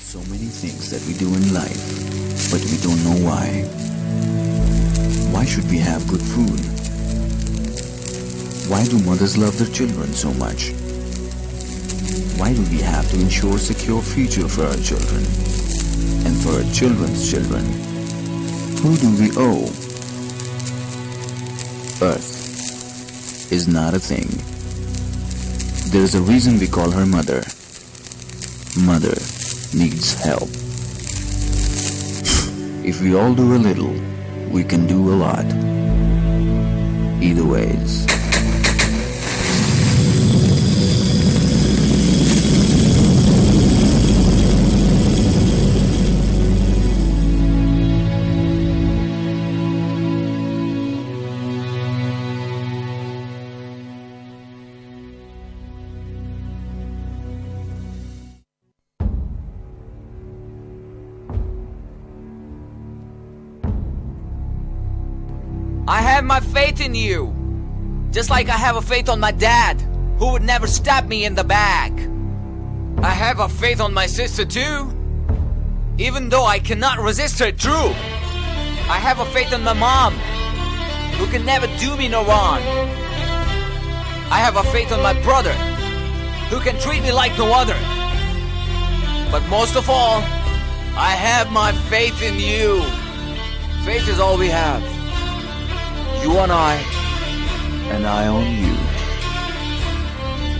so many things that we do in life, but we don't know why. Why should we have good food? Why do mothers love their children so much? Why do we have to ensure a secure future for our children and for our children's children? Who do we owe? Earth is not a thing. There's a reason we call her mother. Mother needs help. If we all do a little, we can do a lot. Either ways. I have my faith in you. Just like I have a faith on my dad, who would never stab me in the back. I have a faith on my sister too, even though I cannot resist her true. I have a faith on my mom, who can never do me no wrong. I have a faith on my brother, who can treat me like no other. But most of all, I have my faith in you. Faith is all we have. You and I on you.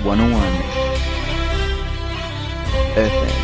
101 FM.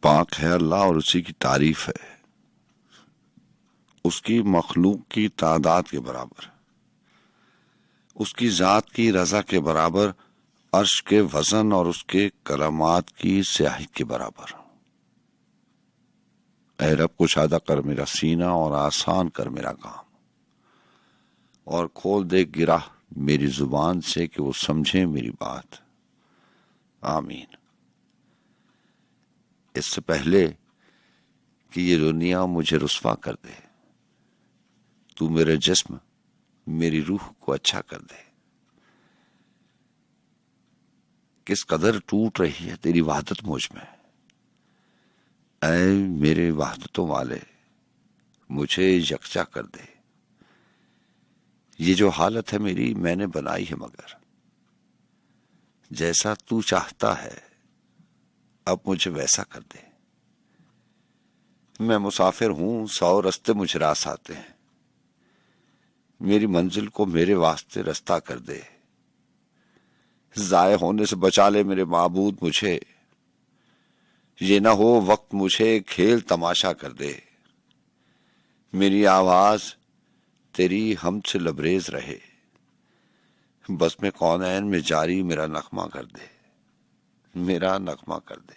पाक है अल्लाह और उसी की तारीफ है, उसकी मखलूक की तादाद के बराबर, उसकी जात की रजा के बराबर, अर्श के वजन और उसके कलमात की स्याही के बराबर। ऐ रब कुशादा कर मेरा सीना और आसान कर मेरा काम, और खोल दे गिरा मेरी जुबान से कि वो समझे मेरी बात। आमीन। इससे पहले कि ये दुनिया मुझे रुस्वा कर दे, तू मेरे जिस्म मेरी रूह को अच्छा कर दे। किस कदर टूट रही है तेरी वहदत मुझ में, ऐ मेरे वहदतों वाले मुझे यकजा कर दे। ये जो हालत है मेरी मैंने बनाई है, मगर जैसा तू चाहता है अब मुझे वैसा कर दे। मैं मुसाफिर हूं, 100 रास्ते मुझे रास आते हैं, मेरी मंजिल को मेरे वास्ते रास्ता कर दे। जाये होने से बचा ले मेरे माबूद मुझे, ये ना हो वक्त मुझे खेल तमाशा कर दे। मेरी आवाज तेरी हमद से लबरेज रहे, बस में कौनैन में जारी मेरा नगमा कर दे, मेरा नगमा कर दे।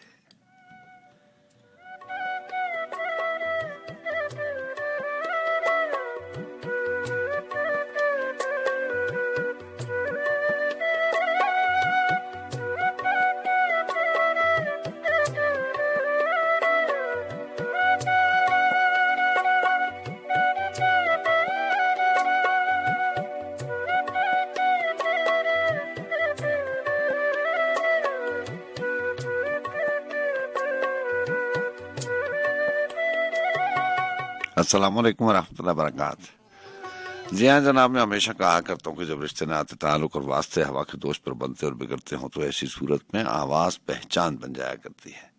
अस्सलाम वालेकुम वरहमतुल्लाहि वबरकातुहू। जी हाँ जनाब, मैं हमेशा कहा करता हूँ कि जब रिश्ते नाते ताल्लुक और वास्ते हवा के दोष पर बनते और बिगड़ते हों तो ऐसी सूरत में आवाज़ पहचान बन जाया करती है,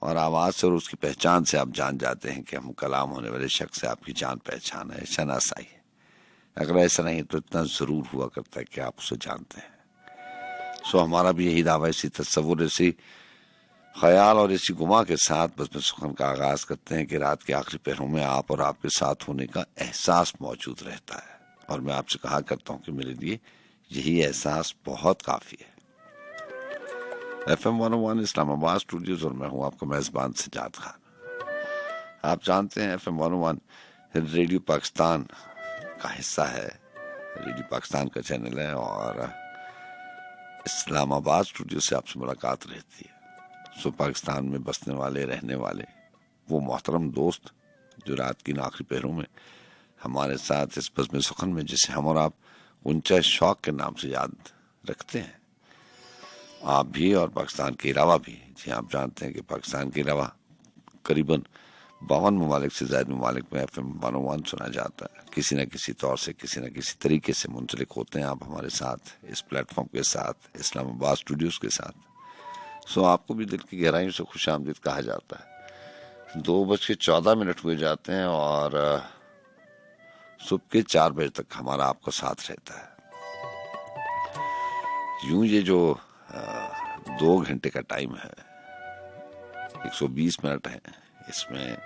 और आवाज़ से और उसकी पहचान से आप जान जाते हैं कि हम कलाम होने वाले शख्स से आपकी जान पहचान है, शनासाई है। अगर ऐसा नहीं तो इतना ज़रूर हुआ करता है कि आप उसे जानते हैं। सो हमारा भी यही दावा, इसी तस्वुर, इसी ख्याल और इसी गुमा के साथ बज़्म सुखन का आगाज़ करते हैं कि रात के आखिरी पहरों में आप और आपके साथ होने का एहसास मौजूद रहता है, और मैं आपसे कहा करता हूँ कि मेरे लिए यही एहसास बहुत काफ़ी है। FM 101 इस्लामाबाद स्टूडियोज, और मैं हूँ आपका मेज़बान सजाद खान। आप जानते हैं FM 101 रेडियो पाकिस्तान का हिस्सा है, रेडियो पाकिस्तान का चैनल है, और इस्लामाबाद स्टूडियो से आपसे मुलाकात रहती है। सो पाकिस्तान में बसने वाले, रहने वाले वो मोहतरम दोस्त जो रात की आखिरी पहरों में हमारे साथ इस बज़्म सुखन में, जिसे हम और आप उनचा शौक के नाम से याद रखते हैं, आप भी और पाकिस्तान के अलावा भी। जी आप जानते हैं कि पाकिस्तान के अलावा करीबन 52 ममालिक से ज़्यादा ममालिक में FM 101 सुना जाता है। किसी न किसी तौर से, किसी न किसी तरीके से मुंसलिक होते हैं आप हमारे साथ, इस प्लेटफॉर्म के साथ, इस्लामाबाद स्टूडियोज़ के साथ। सो आपको भी दिल की गहराइयों से खुशामदीद कहा जाता है। 2:14 हुए जाते हैं और सुबह के 4 बजे तक हमारा आपका साथ रहता है। यूं ये जो 2 घंटे का टाइम है, 120 मिनट है, इसमें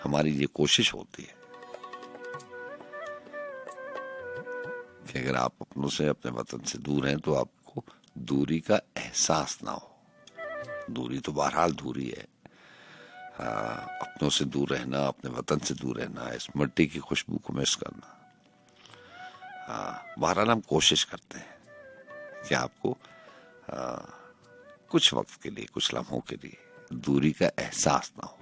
हमारी ये कोशिश होती है कि अगर आप अपनों से, अपने वतन से दूर हैं तो आपको दूरी का एहसास ना हो। दूरी तो बहरहाल दूरी है, अपनों से दूर रहना, अपने वतन से दूर रहना, इस मिट्टी की खुशबू को मिस करना। बहरहाल हम कोशिश करते हैं कि आपको कुछ वक्त के लिए, कुछ लम्हों के लिए दूरी का एहसास ना हो।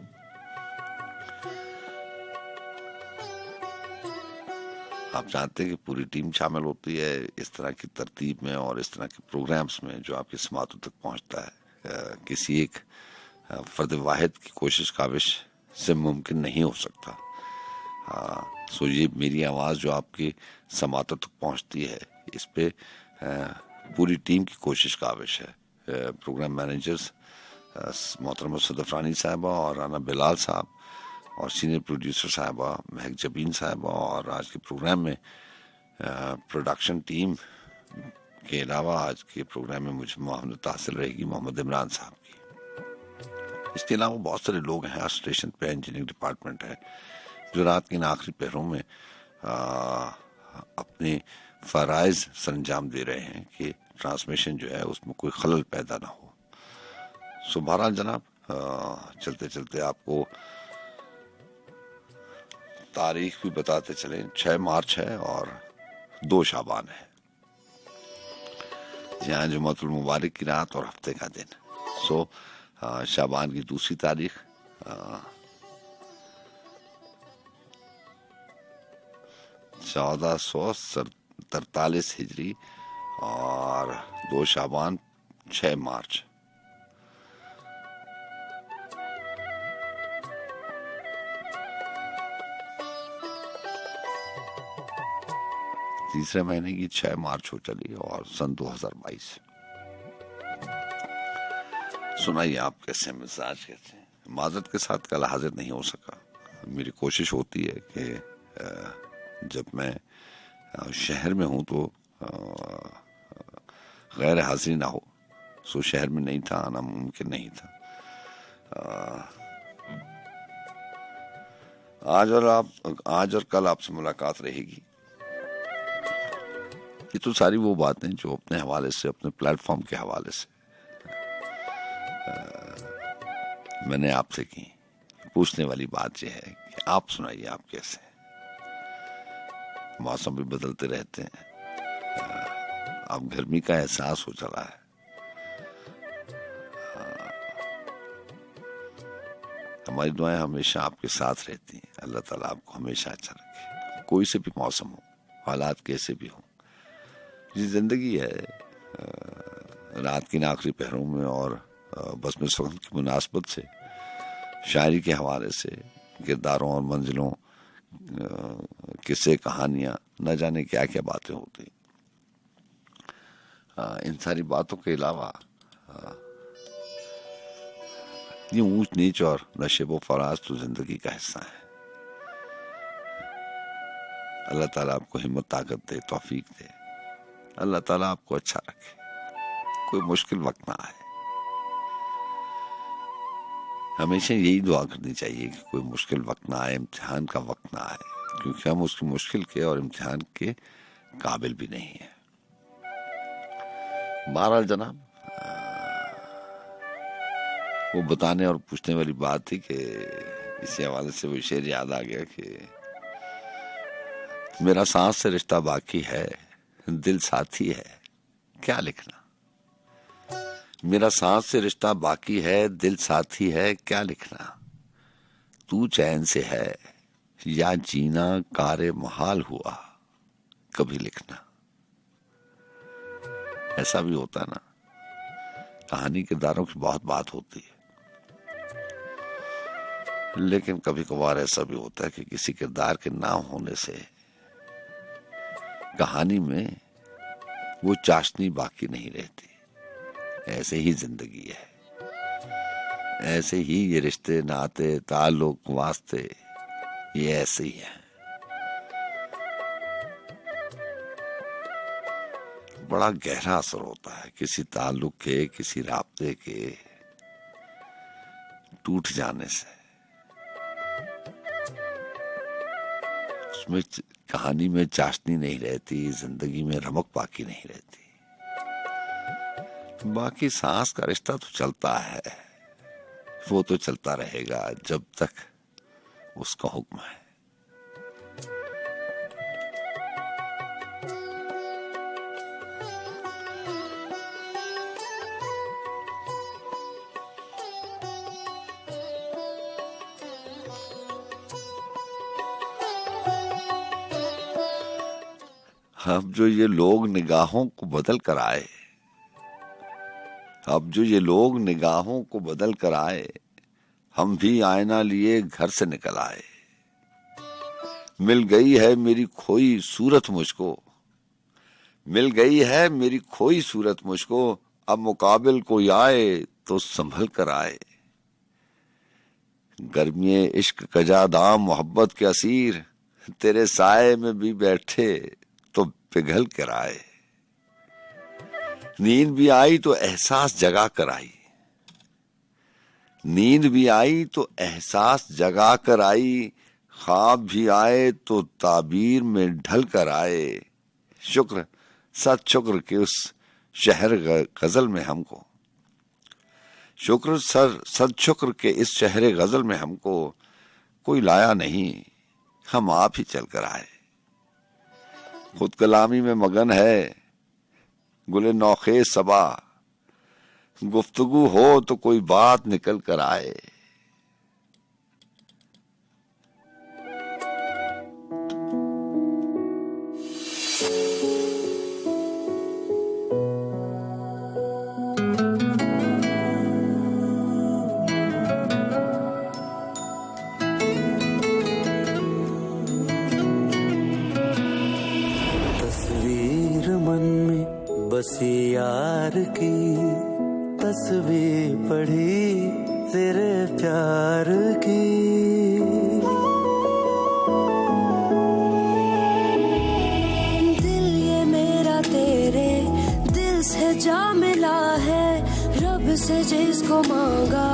आप जानते हैं कि पूरी टीम शामिल होती है इस तरह की तरतीब में और इस तरह के प्रोग्राम्स में जो आपकी समातों तक पहुंचता है। किसी एक फर्द वाहिद की कोशिश काविश से मुमकिन नहीं हो सकता। सो ये मेरी आवाज़ जो आपकी समातों तक पहुंचती है, इस पे पूरी टीम की कोशिश काविश है। प्रोग्राम मैनेजर्स मोहतरमा सदफरानी साहिबा और राना बिलाल साहब, और सीनियर प्रोड्यूसर साहिबा महक जबीन साहिबा, और आज के प्रोग्राम में प्रोडक्शन टीम के अलावा आज के प्रोग्राम में मुझे मोहम्मद हासिल रहेगी मोहम्मद इमरान साहब की। इसके अलावा बहुत सारे लोग हैं स्टेशन पे, इंजीनियरिंग डिपार्टमेंट है, जो रात के आखिरी पहरों में अपने फ़राइज़ सरंजाम दे रहे हैं कि ट्रांसमिशन जो है उसमें कोई खलल पैदा ना हो। सो बहरहाल जनाब, चलते चलते आपको तारीख भी बताते चले। 6 मार्च है और 2 शाबान है, जहाँ जुमातुल मुबारक की रात और हफ्ते का दिन। सो शाबान की दूसरी तारीख 1443 हिजरी और 2 शाबान 6 मार्च। तीसरे महीने की 6 मार्च हो चली और सन 2022। सुनाइए आप कैसे, मिजाज कैसे? माजरत के साथ कल हाजिर नहीं हो सका। मेरी कोशिश होती है कि जब मैं शहर में हूँ तो गैर हाजिरी ना हो। सो शहर में नहीं था, आना मुमकिन नहीं था। आज और कल आपसे मुलाकात रहेगी। ये तो सारी वो बातें जो अपने हवाले से, अपने प्लेटफॉर्म के हवाले से मैंने आपसे की। पूछने वाली बात यह है कि आप सुनाइए, आप कैसे? मौसम भी बदलते रहते हैं, अब गर्मी का एहसास हो चला है। हमारी दुआएं हमेशा आपके साथ रहती हैं। अल्लाह ताला आपको हमेशा अच्छा रखे, कोई से भी मौसम हो, हालात कैसे भी हो। ये जिंदगी है। रात की आखिरी पहरों में और बज़्म सुखन की मुनासबत से, शायरी के हवाले से, किरदारों और मंजिलों किस्से कहानियां, न जाने क्या क्या बातें होती। इन सारी बातों के अलावा ये ऊंच नीच और नशेबो फराज तो जिंदगी का हिस्सा है। अल्लाह ताला आपको हिम्मत ताकत दे, तौफीक दे। अल्लाह ताला आपको अच्छा रखे, कोई मुश्किल वक्त ना आए। हमेशा यही दुआ करनी चाहिए कि कोई मुश्किल वक्त ना आए, इम्तिहान का वक्त ना आए, क्योंकि हम उसकी मुश्किल के और इम्तिहान के काबिल भी नहीं है। बहरहाल जनाब, वो बताने और पूछने वाली बात थी कि इसी हवाले से वो शेर याद आ गया कि मेरा सांस से रिश्ता बाकी है, दिल साथी है, क्या लिखना। मेरा सांस से रिश्ता बाकी है, दिल साथी है, क्या लिखना। तू चैन से है या जीना कारे मुहाल हुआ, कभी लिखना। ऐसा भी होता है ना, कहानी किरदारों की बहुत बात होती है, लेकिन कभी कभार ऐसा भी होता है कि किसी किरदार के ना होने से कहानी में वो चाशनी बाकी नहीं रहती। ऐसे ही जिंदगी है, ऐसे ही ये रिश्ते नाते ताल्लुक वास्ते ये ऐसे ही है। बड़ा गहरा असर होता है किसी ताल्लुक के, किसी राब्ते के टूट जाने से। उसमें कहानी में चाशनी नहीं रहती, जिंदगी में रमक बाकी नहीं रहती। बाकी सांस का रिश्ता तो चलता है, वो तो चलता रहेगा जब तक उसका हुक्म है। अब जो ये लोग निगाहों को बदल कर आए, अब जो ये लोग निगाहों को बदल कर आए, हम भी आईना लिए घर से निकल आए। मिल गई है मेरी खोई सूरत मुझको, मिल गई है मेरी खोई सूरत मुझको। अब मुकाबिल कोई आए तो संभल कर आए। गर्मी इश्क कजा दाम मोहब्बत के असीर, तेरे साए में भी बैठे तो पिघल कर आए। नींद भी आई तो एहसास जगा कर आई, नींद भी आई तो एहसास जगा कर आई। ख्वाब भी आए तो ताबीर में ढल कर आए। शुक्र सत शुक्र के उस शहर गजल में हमको, शुक्र सत शुक्र के इस शहर गजल में हमको कोई लाया नहीं, हम आप ही चल कर आए। खुद कलामी में मगन है गुले नौखे सबा, गुफ्तगू हो तो कोई बात निकल कर आए। तस्वीर मन में बसी यार की, तस्वीर पढ़ी तेरे प्यार की। दिल ये मेरा तेरे दिल से जा मिला है, रब से जिसको मांगा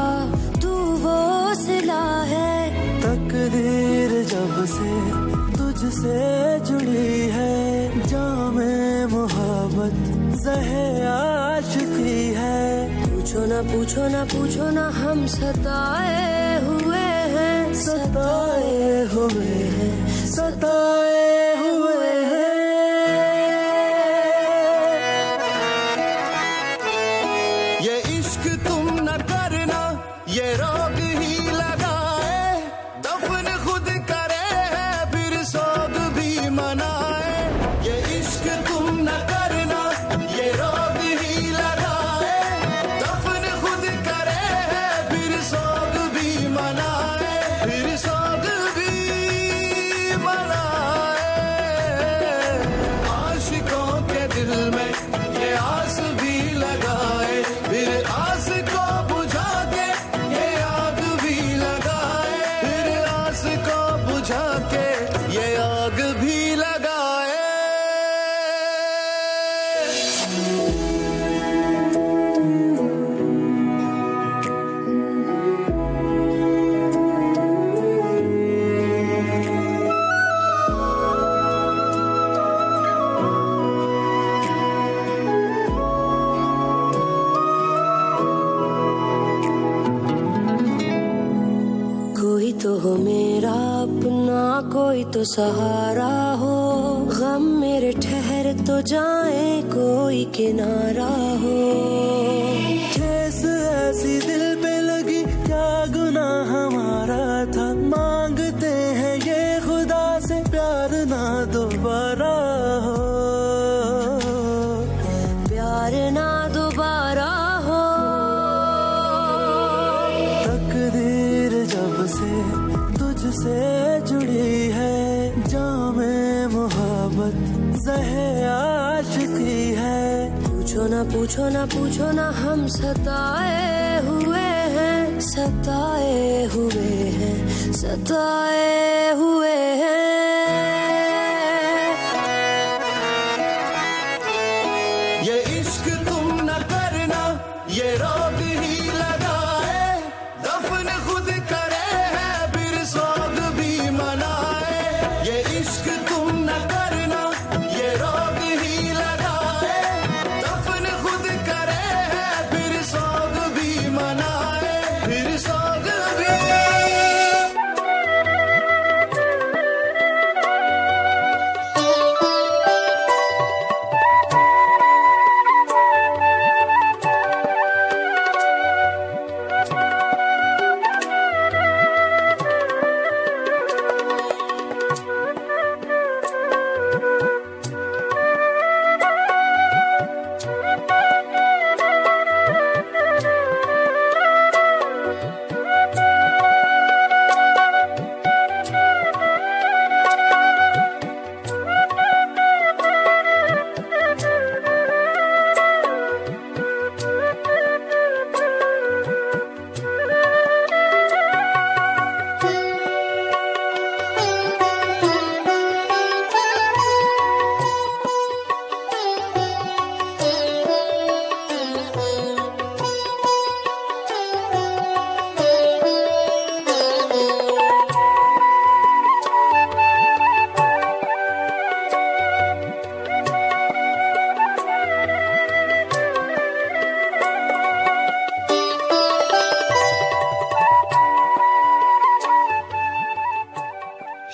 तू वो सिला है। तकदीर जब से तुझसे जुड़ी है, जामे मोहब्बत ज़हे आशिकी है। पूछो ना पूछो ना पूछो ना हम सताए हुए हैं, सताए हुए हैं, सताए हुए हैं। ये इश्क तुम न करना, ये रोग ही लगाए। दफन खुद करे है फिर सोग भी मनाए। ये इश्क तुम न करना, ये रोग ही लगाए। दफन खुद करे है फिर सोग भी मनाए, फिर सोग भी ये आग भी लगाए। कोई तो हो मेरा अपना, कोई तो सहारा हो, गम मेरे ठहर तो जाए कोई किनारा हो। ठेस ऐसी दिल पे लगी, क्या गुनाह हमारा था, मांगते हैं ये खुदा से प्यार ना दोबारा हो, प्यार ना दोबारा हो। तकदीर जब से तुझसे जुड़ी है, जामे मोहब्बत ज़हे आशिकी है। पूछो ना पूछो ना पूछो ना, हम सताए हुए हैं, सताए हुए हैं, सताए हुए हैं। ये इश्क तुम न करना, ये रोग ही लगाए, दफन खुद करे है फिर सोग भी मनाए। ये इश्क तुम न करना, ये रोग ही लगाए, दफन खुद करे है फिर सोग भी मनाए, फिर सोग भी।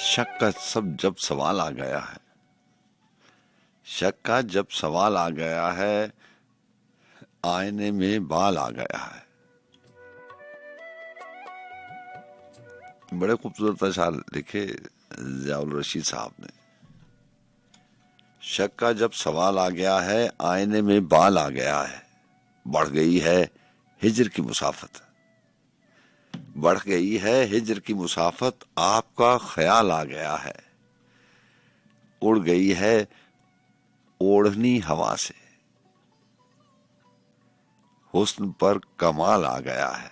शक का सब जब सवाल आ गया है, शक का जब सवाल आ गया है, आईने में बाल आ गया है। बड़े खूबसूरत अशार लिखे ज़ियाउल रशीद साहब ने। शक का जब सवाल आ गया है, आईने में बाल आ गया है, बढ़ गई है हिज्र की मुसाफत, बढ़ गई है हिज्र की मुसाफत, आपका ख्याल आ गया है, उड़ गई है ओढ़नी हवा से, हुस्न पर कमाल आ गया है,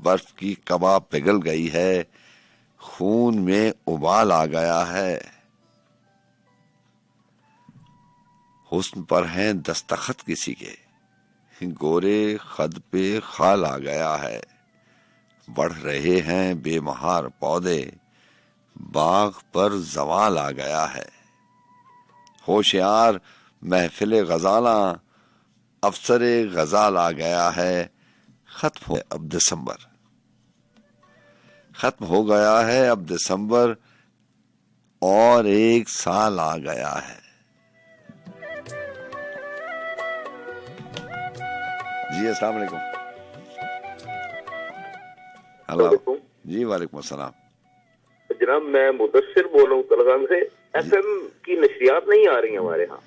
बर्फ की कबा पिघल गई है, खून में उबाल आ गया है, हुस्न पर हैं दस्तखत किसी के, गोरे खद पे खाल आ गया है, बढ़ रहे हैं बेमहार पौधे, बाग पर जवाल आ गया है, होशियार महफिल गजाला, अफसरे गजाल आ गया है, खत्म हो अब दिसंबर, खत्म हो गया है अब दिसंबर, और एक साल आ गया है। जी अस्सलाम वालेकुम। हेलो जी, वालेकुम अस्सलाम। जनाब मैं मुदस्सिर बोल रहा हूँ कलगाम से। एफएम की नशरियात नहीं आ रही हमारे यहाँ।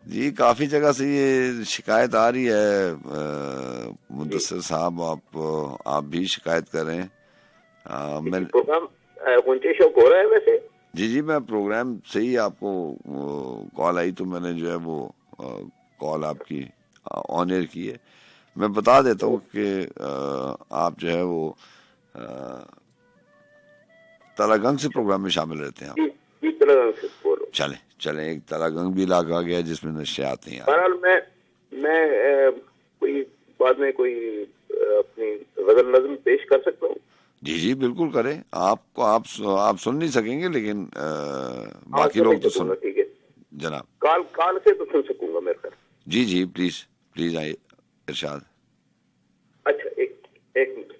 जी काफी जगह से ये शिकायत आ रही है मुदस्सिर साहब, आप भी शिकायत कर रहे हैं। मैं प्रोग्राम शौक हो रहा है वैसे। जी मैं प्रोग्राम से ही आपको कॉल आई तो मैंने जो है वो कॉल आपकी ऑन एयर की है। मैं बता देता हूँ कि आप जो है वो तरागंग से प्रोग्राम में शामिल रहते हैं। तलगंग से बोल रहा हूँ। चले चले, एक तलागंग भी लागा गया जिसमें नशियात नहीं आ रही। बहरहाल मैं कोई बाद में कोई अपनी गजल नज़्म पेश कर सकता हूँ? जी जी बिल्कुल करें। आपको आप सुन नहीं सकेंगे, लेकिन बाकी हाँ, लोग तो सकूंगा, सुन। ठीक है। जनाब काल से तो सुन सकूंगा मेरे ख्याल। जी जी प्लीज प्लीज आइए इरशाद। अच्छा, एक मिनट।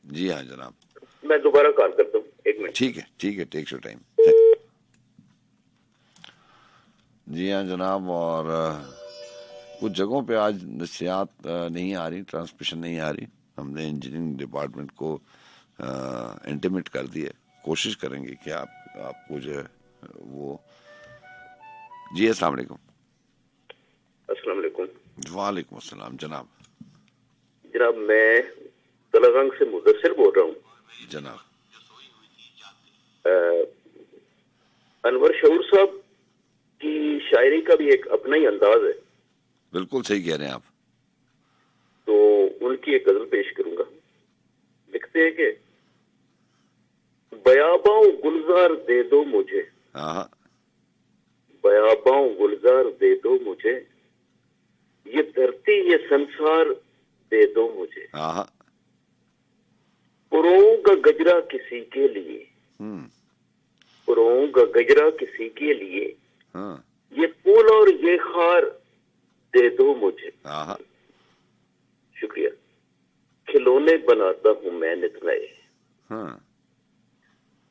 जी हाँ जनाब, मैं दोबारा कॉल करता हूँ, एक मिनट। ठीक है, टेक योर टाइम। जी हाँ जनाब, और कुछ जगहों पे आज नशियात नहीं आ रही, ट्रांसमिशन नहीं आ रही। हमने इंजीनियरिंग डिपार्टमेंट को इंटीमेट कर दिया, कोशिश करेंगे कि आपको जो है वो। जी अस्सलाम वालेकुम। अस्सलाम वालेकुम। वालेकुम अस्सलाम जनाब। जनाब मैं तलगंग से मुदस्सिर बोल रहा हूँ। जनाब अनवर शऊर साहब की शायरी का भी एक अपना ही अंदाज है, बिल्कुल सही कह रहे हैं आप। तो उनकी एक गजल पेश करूंगा। लिखते हैं कि बयाबाओं गुलजार दे दो मुझे, हाँ, बयाबाओं गुलजार दे दो मुझे, ये धरती ये संसार दे दो मुझे, हाँ, पुरों का गजरा किसी के लिए, हम्म, पुरों का गजरा किसी के लिए, हाँ, ये फूल और ये खार दे दो मुझे। हाँ, शुक्रिया। खिलौने बनाता हूँ मैं नित नए, हाँ,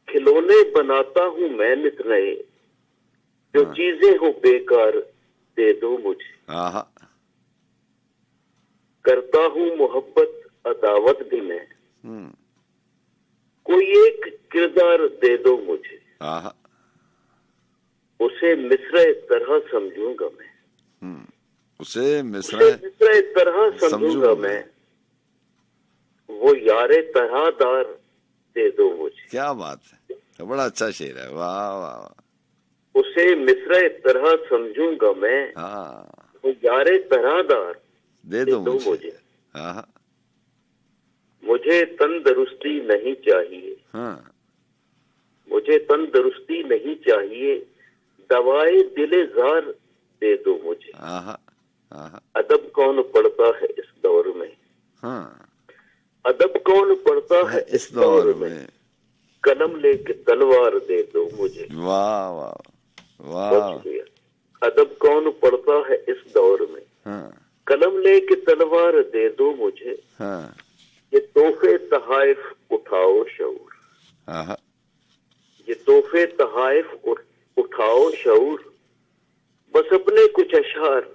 खिलौने बनाता हूँ मैं नित नए, जो चीजें हो बेकार दे दो मुझे, हाँ, करता हूँ मोहब्बत अदावत भी मैं, हम्म, कोई एक किरदार दे दो मुझे, हाँ, उसे मिसरे तरह समझूंगा मैं, उसे उसे मिसरा मिसरे तरह समझूंगा मैं, वो यारे तरहदार दे दो मुझे। क्या बात है, तो बड़ा अच्छा शेर है, वाह वाह वाह। उसे मिसरे तरह समझूंगा मैं, हाँ, वो यारे तरहदार दे दो मुझे। हाँ, हाँ, मुझे तंदुरुस्ती नहीं चाहिए, हाँ, मुझे तंदुरुस्ती नहीं चाहिए, दवाए दिले जार दे दो मुझे, हाँ, हाँ, अदब कौन पढ़ता है इस दौर में, हाँ, अदब कौन पढ़ता है इस दौर में, कलम लेके तलवार दे दो मुझे। वाह वाह बहुत वाह। शुक्रिया। अदब कौन पढ़ता है इस दौर में, हाँ, कलम लेके तलवार दे दो मुझे, हाँ, ये तोहफे तहाइफ उठाओ शऊर, हाँ, ये तोहफे तहाइफ उठाओ शऊर, बस अपने कुछ अशआर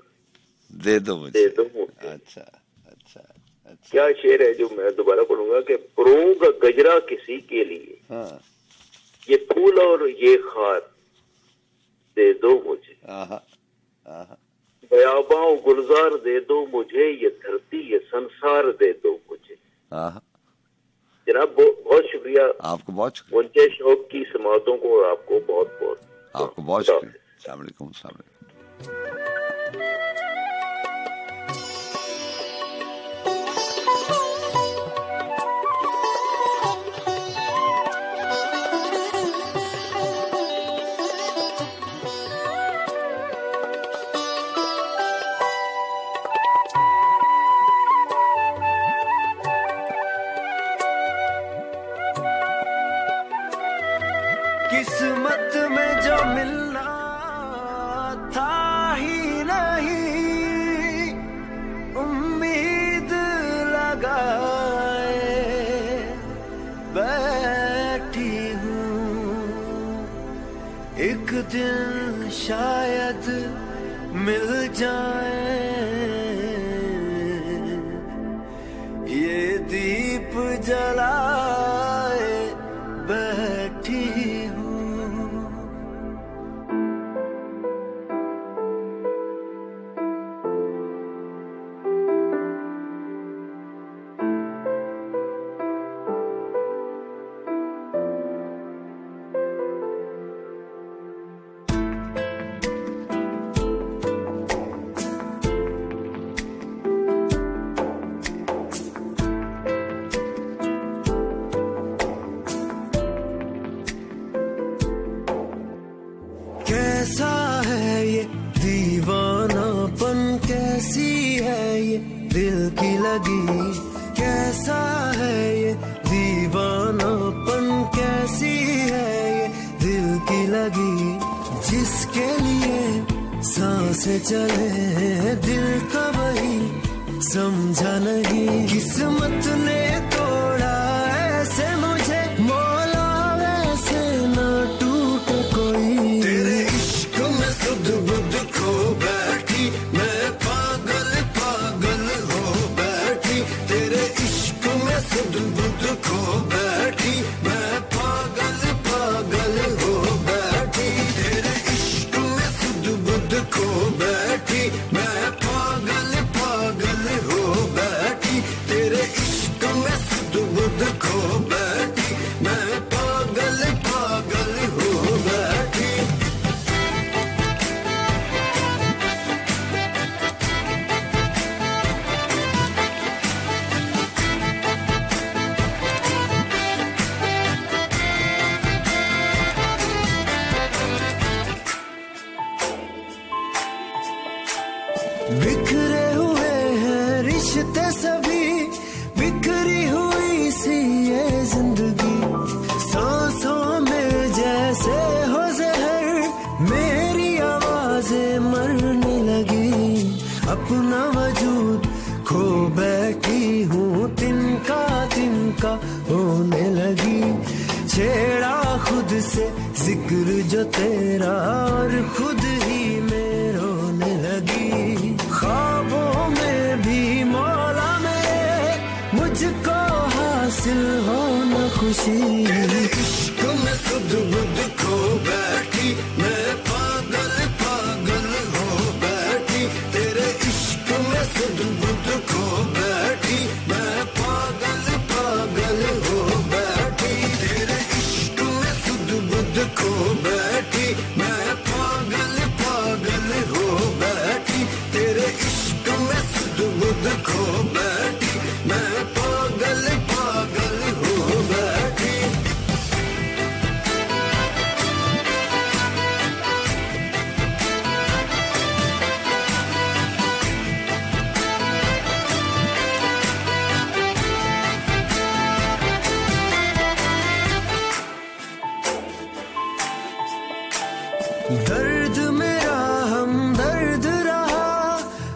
दे दो मुझे। दे दो मुझे। अच्छा अच्छा अच्छा। क्या शेर है जो मैं दोबारा पढ़ूंगा कि पुरों का गजरा किसी के लिए, हाँ, ये फूल और ये खार दे दो मुझे, हाँ, हाँ, बयाबाओं गुलजार दे दो मुझे, ये धरती ये संसार दे दो मुझे। हाँ। जनाब बहुत शुक्रिया। आपको बहुत शुक्रिया। मुंचे शौक की समातों को और आपको बहुत बहुत आपको बहुत शुक्रिया। अस्सलाम वालेकुम। अस्सलाम वालेकुम। किस्मत में जो मिलना था ही नहीं, उम्मीद लगाए बैठी हूँ, एक दिन शायद मिल जाए, ये दीप जलाए बैठी हूँ। कैसा है ये दीवानापन, कैसी है ये दिल की लगी, जिसके लिए सांसें चले दिल का वही समझा नहीं। किस्मत ने तोड़ा ऐसे मुझे, मौला वैसे ना टूटे कोई। तेरे इश्क में सुध बुध खो बैठी, मैं पागल पागल हो बैठी। तेरे इश्क में सुध बुध खो बैठी, मैं पागल पागल हो बैठी। तेरे इश्क में सुध बुध खो बैठी, मैं पागल पागल हो बैठी। तेरे इश्क में सुध बुध खो बैठी, मैं पागल पागल हो बैठी। बिखरे हुए हैं रिश्ते सभी, बिखरी हुई सी ये जिंदगी। सांसों में जैसे हो जहर, मेरी आवाजें मरने लगी। अपना वजूद खो बैठी हूँ, तिनका तिनका होने लगी। छेड़ा खुद से जिक्र जो तेरा, और खुद ही में रोने लगी। ख्वाबों में भी मौला मेरे, मुझको हासिल हो न खुशी। इश्क में सुध बुध खो बैठी, मैं पागल पागल हो बैठी। तेरे इश्क में सुध बुध खो बैठी, मैं पागल पागल हो बैठी। तेरे इश्क में सुध बुध खो बैठी, मैं पागल पागल हो बैठी। तेरे इश्क में सुध बुध खो बैठी, मैं पागल पागल हो बैठी। दर्द मेरा हम दर्द रहा,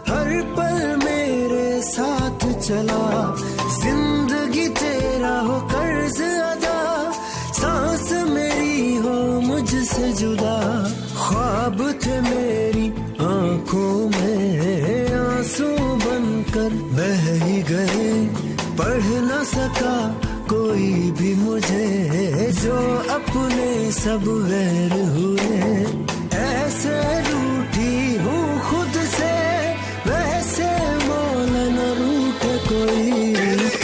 हर पल मेरे साथ चला। जिंदगी तेरा हो कर्ज अदा, सांस मेरी हो मुझसे जुदा। ख्वाब थे मेरी आंखों में, आंसू बनकर बह ही गए। पढ़ न सका कोई भी मुझे, जो अपने सब गैर हुए। ऐसे रूठी हूँ खुद से, वैसे मौला न रूठे कोई।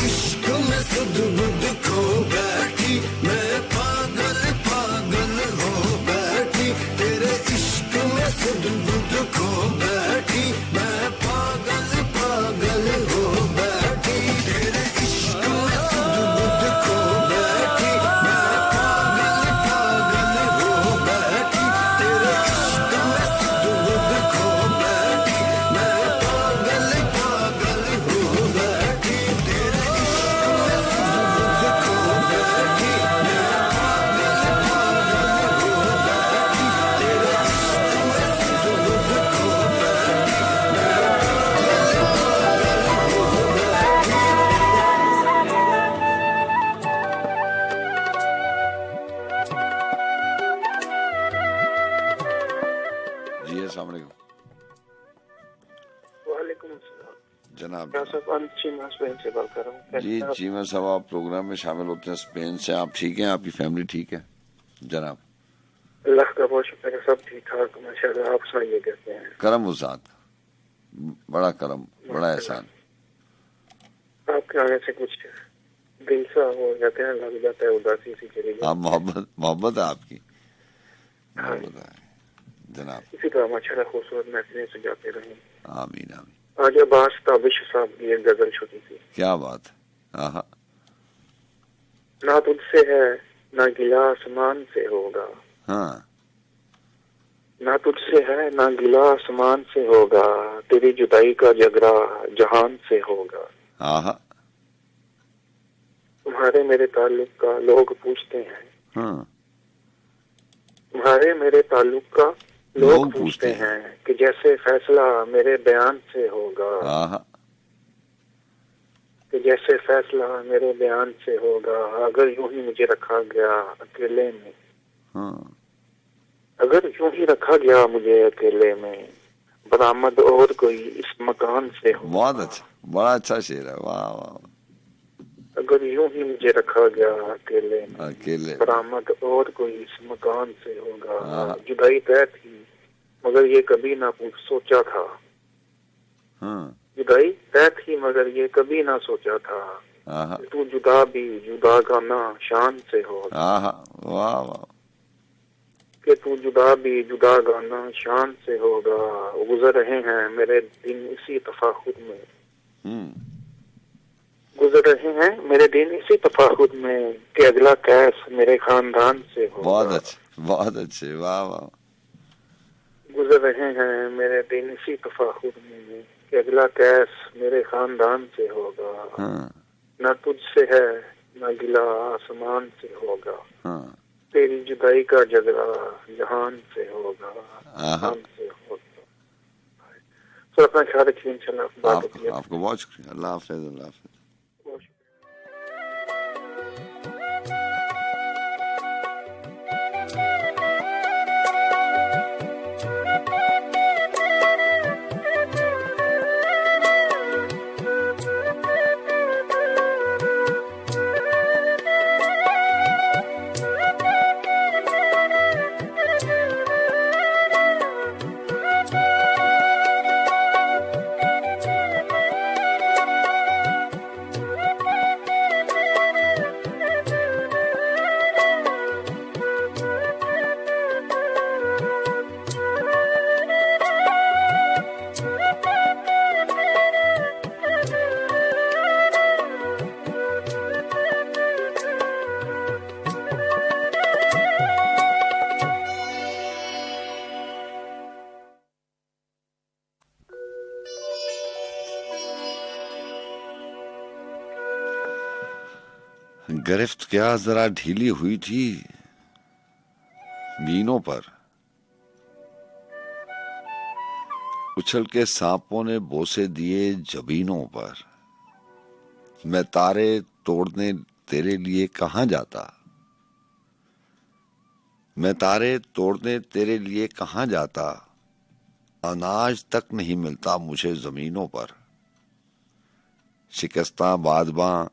इश्क में सुध बुध खो बैठी, मैं पागल पागल हो बैठी। तेरे इश्क में सुध बुध खो बैठी, मैं पागल पागल हो बैठी। तेरे इश्क में सुध बुध खो बैठी, मैं पागल पागल हो बैठी। तेरे इश्क में सुध बुध खो बैठी, मैं पागल पागल हो बैठी। तेरे इश्क में सुध बुध खो बैठी, मैं पागल पागल हो बैठी। तेरे इश्क में सुध बुध खो बैठी, मैं जी अस्सलाम वालेकुम वालेकुम अस्सलाम। जनाब। मैं सब चीमा स्पेन से बात कर रहा हूँ। जी चीमा साहब, आप प्रोग्राम में शामिल होते हैं स्पेन से। आप ठीक हैं? आपकी फैमिली ठीक है जनाब? अल्लाह का बहुत शुक्र है, सब ठीक ठाक माशाल्लाह। आप सुनाइए कैसे हैं? करम उसात, बड़ा करम, बड़ा एहसान। आपके आने से कुछ दिल सा हो जाते हैं, लग जाता है, उदासी सी चली जाती है। आप मोहब्बत है आपकी, मोहब्बत है जनाब। इसी तरह माशाल्लाह खूबसूरत मैसेज सुझाते रहे। आमीन आमीन। आज अब्बास ताबिश साहब की एक गजल छुटी थी। क्या बात है। हाँ, ना तुझसे है ना गिला आसमान से होगा, हाँ, ना तुझसे है ना गिला आसमान से होगा, तेरी जुदाई का झगड़ा जहान से होगा। हाँ, तुम्हारे मेरे ताल्लुक का लोग पूछते हैं, हाँ, तुम्हारे मेरे ताल्लुक का लोग लोग पूछते पूछते हैं कि जैसे फैसला मेरे बयान से होगा, हाँ, कि जैसे फैसला मेरे बयान से होगा, अगर यूं ही मुझे रखा गया अकेले में, हाँ, अगर यूं ही रखा गया मुझे अकेले में, बरामद और कोई इस मकान से हो। बहुत अच्छा, बड़ा अच्छा शेर है, वाह वाह, अगर यूं ही मुझे रखा गया अकेले में, अकेले, बरामद और कोई इस मकान से होगा। हाँ। जुदाई तय थी मगर ये कभी ना सोचा था, हाँ, जुदाई तय थी मगर ये कभी ना सोचा था, हाँ, तू जुदा भी जुदा गाना शान से होगा, हाँ, वाह वाह, कि तू जुदा भी जुदा गाना शान से होगा। गुजर रहे हैं मेरे दिन इसी तफाखुर में, गुजर रहे हैं मेरे दिन इसी तफाखुर में, कि अगला कैस मेरे खानदान से होगा। बहुत अच्छे, बहुत अच्छे, वाह वाह, गुजर रहे हैं मेरे दिन इसी तफाखुर में, कि अगला कैस मेरे खानदान से होगा। हाँ, न तुझसे है न गिला आसमान से होगा, हाँ, तेरी जुदाई का झगड़ा जहान से होगा, हाँ, जहान से होगा। तो अपना ख्याल रखिए, इंशाल्लाह बात होती है। आपको बहुत शुक्रिया, अल्लाह हाफिज, अल्लाह हाफिज। बहुत शुक्रिया। गिरफ्त क्या जरा ढीली हुई थी बीनों पर, उछल के सांपों ने बोसे दिए जबीनों पर। मैं तारे तोड़ने तेरे लिए कहां जाता, मैं तारे तोड़ने तेरे लिए कहां जाता, अनाज तक नहीं मिलता मुझे जमीनों पर। शिकस्ता बादबां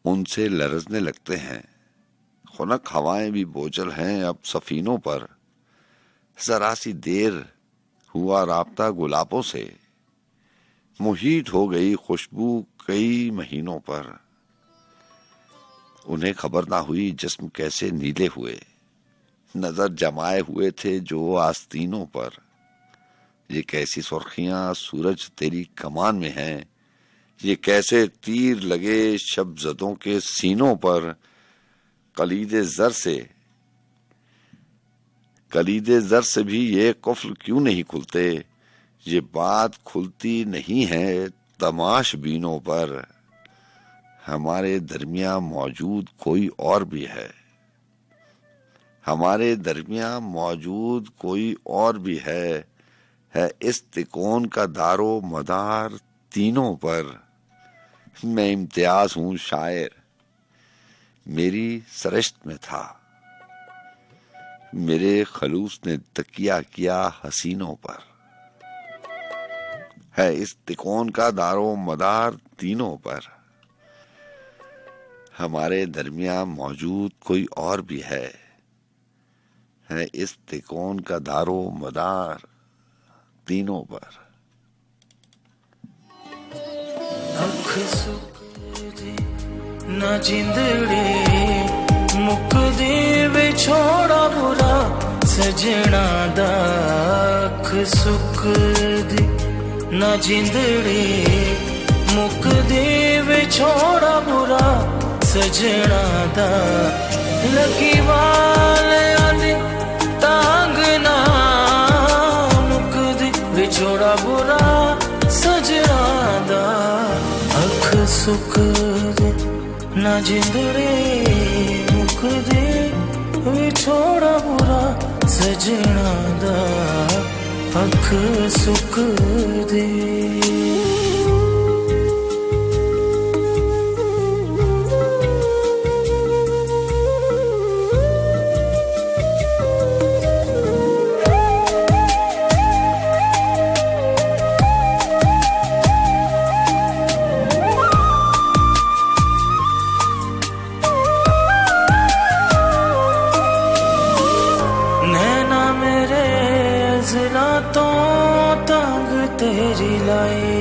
उनसे लरजने लगते हैं, खुनक हवाएं भी बोझल हैं अब सफीनों पर। जरा सी देर हुआ राब्ता गुलाबों से, मुहीत हो गई खुशबू कई महीनों पर। उन्हें खबर ना हुई जिस्म कैसे नीले हुए, नजर जमाए हुए थे जो आस्तीनों पर। ये कैसी सुर्खियां सूरज तेरी कमान में हैं, ये कैसे तीर लगे शब्जदों के सीनों पर। कलीदे जर से भी ये कुफ्ल क्यों नहीं खुलते, ये बात खुलती नहीं है तमाशबीनों पर। हमारे दरमियां मौजूद कोई और भी है, हमारे दरमियां मौजूद कोई और भी है इस तिकोन का दारो मदार तीनों पर। मैं इम्तियाज हूं शायर, मेरी सरश्त में था, मेरे खलूस ने तकिया किया हसीनों पर। है इस तिकोन का दारो मदार तीनों पर। हमारे दरमियां मौजूद कोई और भी है इस तिकोन का दारो मदार तीनों पर। अख सुकदी ना जिंदड़ी मुकदी विछोड़ा बुरा सजना दा। अख सुकदी ना जिंदड़ी मुकदी विछोड़ा बुरा सजना दा। लगी वाले आदि तांग ना मुकदी विछोड़ा बुरा सजना दा। अख सुकदी ना जिंदड़े मुकदे विछोड़ा बुरा सजना दा अख सुख दे तेरी लाई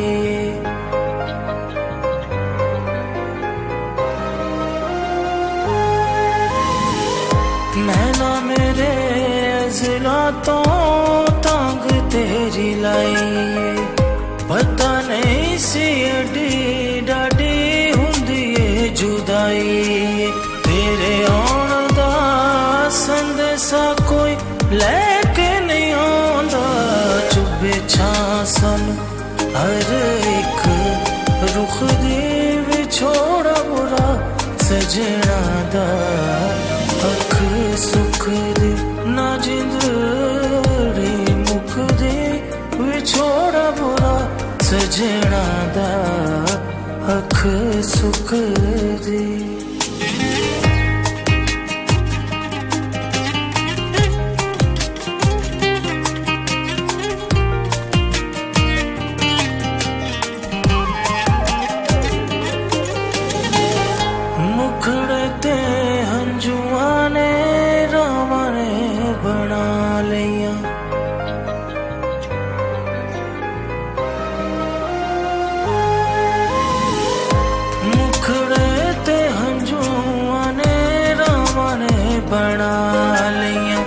नैना मेरे जिला तो तंग तेरी लाई पता नहीं सी अडी डाडी हुंदी है जुदाई तेरे आउण दा संदेसा कोई लेके नहीं आंदा चुभे छासन हर एक रुख दे विछोड़ा बुरा सजना दा अख सुख दे ना जिंदड़ी मुख दे विछोड़ा बुरा सजना दा अख सुख दे बना लिया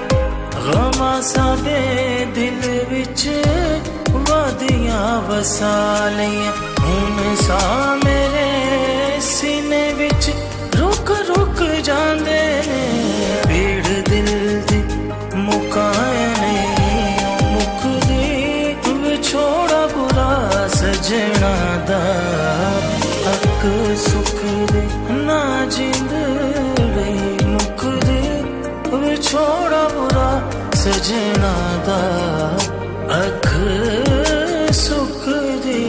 गमा साडे दिल विच वादियां वसा लिया हुन सा मेरे सीने विच रुक रुक जांदे ने पीड़ दिल दी मुकाया ने मुख दी विछोड़ा बुरा सजना दा अक सुख दे ना जिंदड़ी मुख दे विछोड़ा बुरा सजना दा अख सुख दे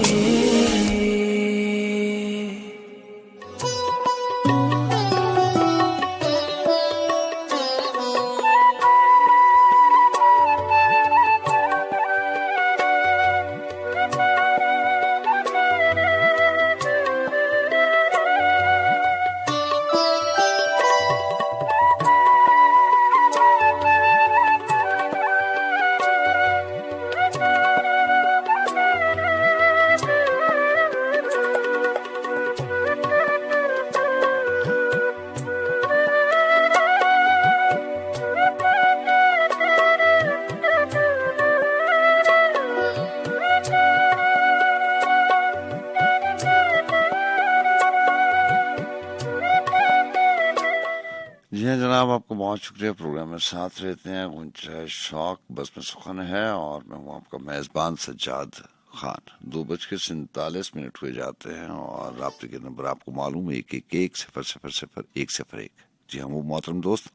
जनाब आपको बहुत शुक्रिया प्रोग्राम में साथ रहते हैं गुंजा शौक बस में सुखन है और मैं हूँ आपका मेजबान सज्जाद खान 2:47 हुए जाते हैं और राब्ते के नंबर आपको मालूम है 1110000101 जी हाँ वो मोहतरम दोस्त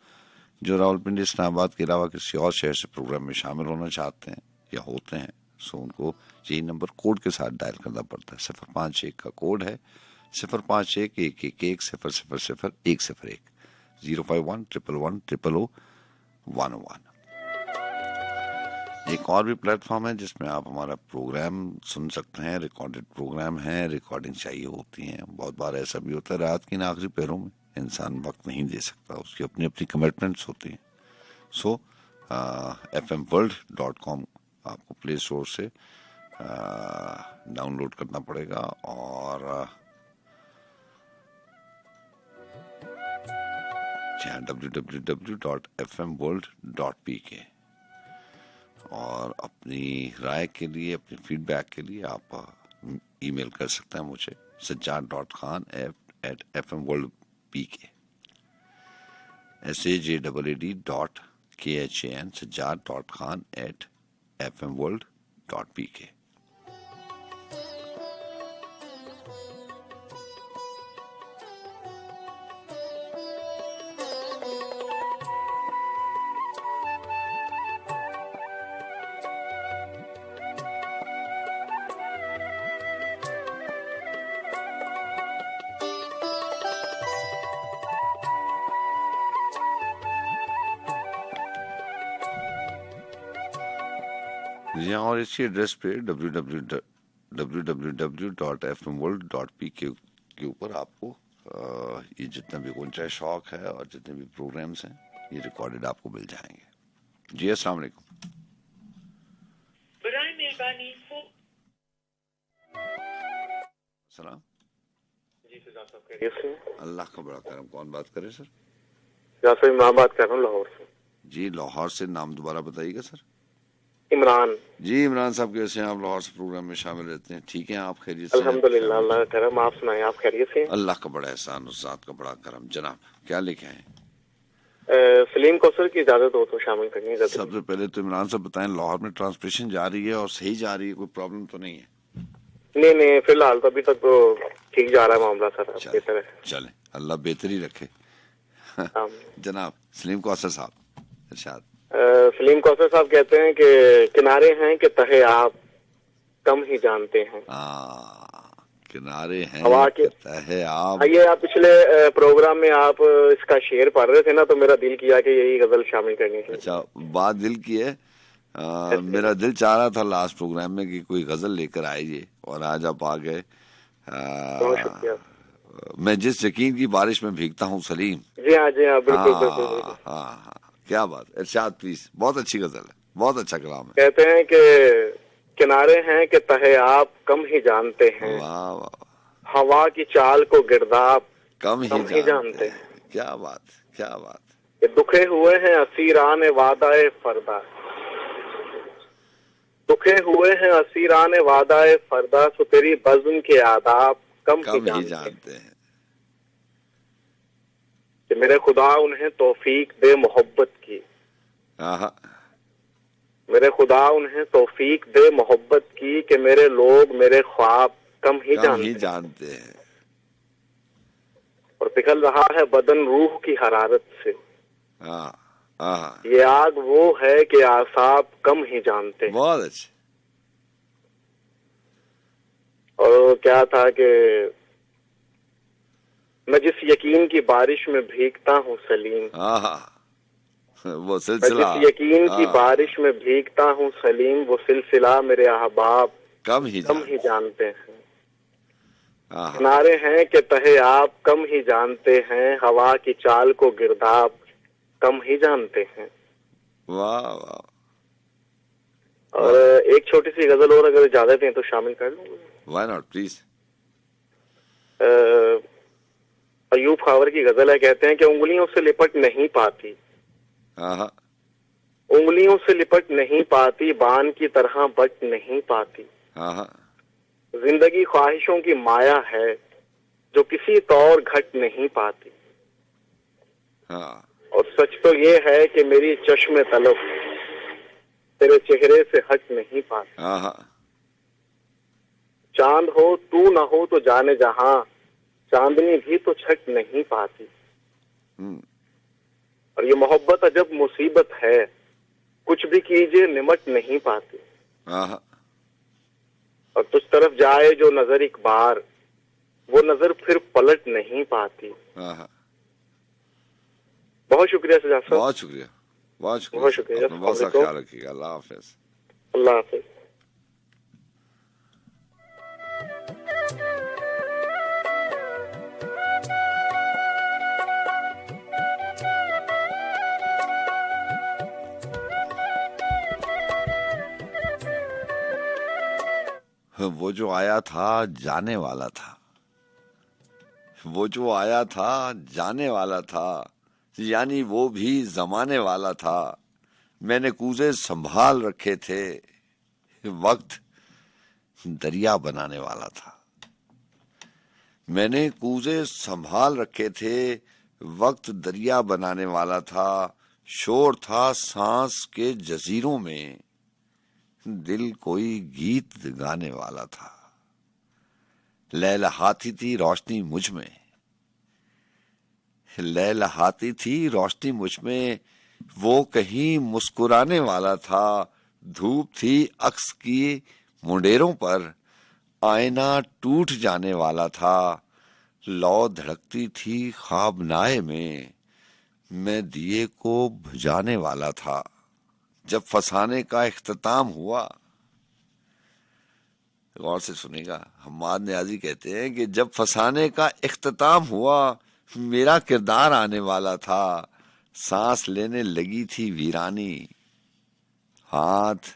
जो रावलपिंडी इस्लामाबाद के अलावा किसी और शहर से प्रोग्राम में शामिल होना चाहते हैं या होते हैं सो उनको यही नंबर कोड के साथ डायल करना पड़ता है 051 का कोड है 0511110000101 05111000101 एक और भी प्लेटफॉर्म है जिसमें आप हमारा प्रोग्राम सुन सकते हैं रिकॉर्डेड प्रोग्राम है रिकॉर्डिंग चाहिए होती है बहुत बार ऐसा भी होता है रात की आखिरी पैरों में इंसान वक्त नहीं दे सकता उसकी अपनी अपनी कमिटमेंट्स होती हैं सो fmworld.com आपको प्ले स्टोर से डाउनलोड करना पड़ेगा और www.fmworld.pk और अपनी राय के लिए अपनी फीडबैक के लिए आप ईमेल कर सकते हैं मुझे sajjad.khan@fmworld.pk sajjad.khan sajjad.khan@fmworld.pk जी और इसी एड्रेस पे www.fmworld.pk के ऊपर आपको ये जितना भी गुंजा शौक है और जितने भी प्रोग्राम्स हैं ये रिकॉर्डेड आपको मिल जाएंगे। जी अस्सलाम वालेकुम। सलाम जी फिजाज साहब खैरियत से? अल्लाह का बड़ा करम। कौन बात करे सर? फिजाज साहब मैं बात कर रहा हूँ लाहौर से। जी लाहौर से, नाम दोबारा बताइएगा सर। इमरान। जी इमरान साहब कैसे हैं आप? लाहौर से प्रोग्राम में शामिल रहते हैं, ठीक है आप? खैरियत से? अल्हम्दुलिल्लाह अल्लाह का करम। आप सुनाएं, आप खैरियत से? अल्लाह का बड़ा एहसान, उस जात का बड़ा करम। जनाब क्या लेके आए? सलीम कौसर की इजाजत हो तो शामिल करनी है। सबसे पहले तो इमरान साहब बताएं, लाहौर में ट्रांसमिशन जा रही है और सही जा रही है, कोई प्रॉब्लम तो नहीं है? नहीं फिलहाल तो अभी तक तो ठीक जा रहा है मामला सर। बेहतर है। चले अल्लाह बेहतरी रखे। जनाब सलीम कौसर साहब इरशाद। सलीम कौसर साहब कहते हैं कि किनारे हैं कि तहे आप कम ही जानते हैं। किनारे हैं हवा के तहे आप। ये आप पिछले प्रोग्राम में आप इसका शेर पढ़ रहे थे ना, तो मेरा दिल किया कि यही गजल शामिल करनी है। अच्छा बात दिल की है। मेरा दिल चाह रहा था लास्ट प्रोग्राम में कि कोई गजल लेकर आइए और आज आप आ गए। बहुत शुक्रिया। मैं जिस यकीन की बारिश में भीगता हूँ सलीम। जी हाँ बिल्कुल। हाँ क्या बात। इरशाद प्लीज। बहुत अच्छी गजल है, बहुत अच्छा कलाम है। कहते हैं कि किनारे हैं कि तहे आप कम ही जानते हैं। वाह वाह। हवा की चाल को गिरदाब कम ही जानते हैं। क्या बात, क्या बात। ये दुखे हुए हैं असीरान वादाए फरदा। दुखे हुए हैं असीरान वादाए फरदा, सो तेरी बज़्म के आदाब कम ही जानते हैं। कि मेरे खुदा उन्हें तौफीक दे मोहब्बत की। मेरे खुदा उन्हें तौफीक दे मोहब्बत की, कि मेरे लोग मेरे ख्वाब कम ही जानते हैं। और पिघल रहा है बदन रूह की हरारत से। ये आग वो है कि आसाब कम ही जानते हैं। बहुत अच्छे। और क्या था कि मैं जिस यकीन की बारिश में भीगता हूँ सलीम। वो सिलसिला। मैं जिस यकीन की बारिश में भीगता हूँ सलीम, वो सिलसिला मेरे अहबाब कम ही जानते हैं। किनारे हैं कि तहे आप कम ही जानते हैं, हवा की चाल को गिरदाब कम ही जानते हैं। वाह वाह। और एक छोटी सी गजल और अगर इजाजत है तो शामिल कर लूँ? Why not, please? Ayub Khawar की गजल है। कहते हैं कि उंगलियों से लिपट नहीं पाती। उंगलियों से लिपट नहीं पाती, बान की तरह बट नहीं पाती। जिंदगी ख्वाहिशों की माया है, जो किसी तौर घट नहीं पाती। और सच तो ये है कि मेरी चश्मे तलब तेरे चेहरे से हट नहीं पाती। चांद हो तू न हो तो जाने जहां, चांदनी भी तो छट नहीं पाती। और ये मोहब्बत अजब मुसीबत है, कुछ भी कीजिए निमट नहीं पाती। और तुझ तरफ जाए जो नजर एक बार, वो नजर फिर पलट नहीं पाती। बहुत शुक्रिया सजाद साहब। बहुत शुक्रिया, बहुत शुक्रिया। बहुत शुक्रिया। बहुत सा ख्याल रखिएगा। अल्लाह हाफिज। अल्लाह हाफिज। वो जो आया था जाने वाला था, वो जो आया था जाने वाला था, यानी वो भी जमाने वाला था। मैंने कूजे संभाल रखे थे, वक्त दरिया बनाने वाला था। मैंने कूजे संभाल रखे थे, वक्त दरिया बनाने वाला था। शोर था सांस के जजीरों में, दिल कोई गीत गाने वाला था। लहलहाती थी रोशनी मुझ में, लहलहाती थी रोशनी मुझ में, वो कहीं मुस्कुराने वाला था। धूप थी अक्स की मुंडेरों पर, आईना टूट जाने वाला था। लौ धड़कती थी ख्वाबनाए में, मैं दिए को बुझाने वाला था। जब फसाने का इख्तिताम हुआ, गौर से सुनेगा। हम्माद नियाज़ी कहते हैं कि जब फसाने का इख्तिताम हुआ, मेरा किरदार आने वाला था, सांस लेने लगी थी वीरानी, हाथ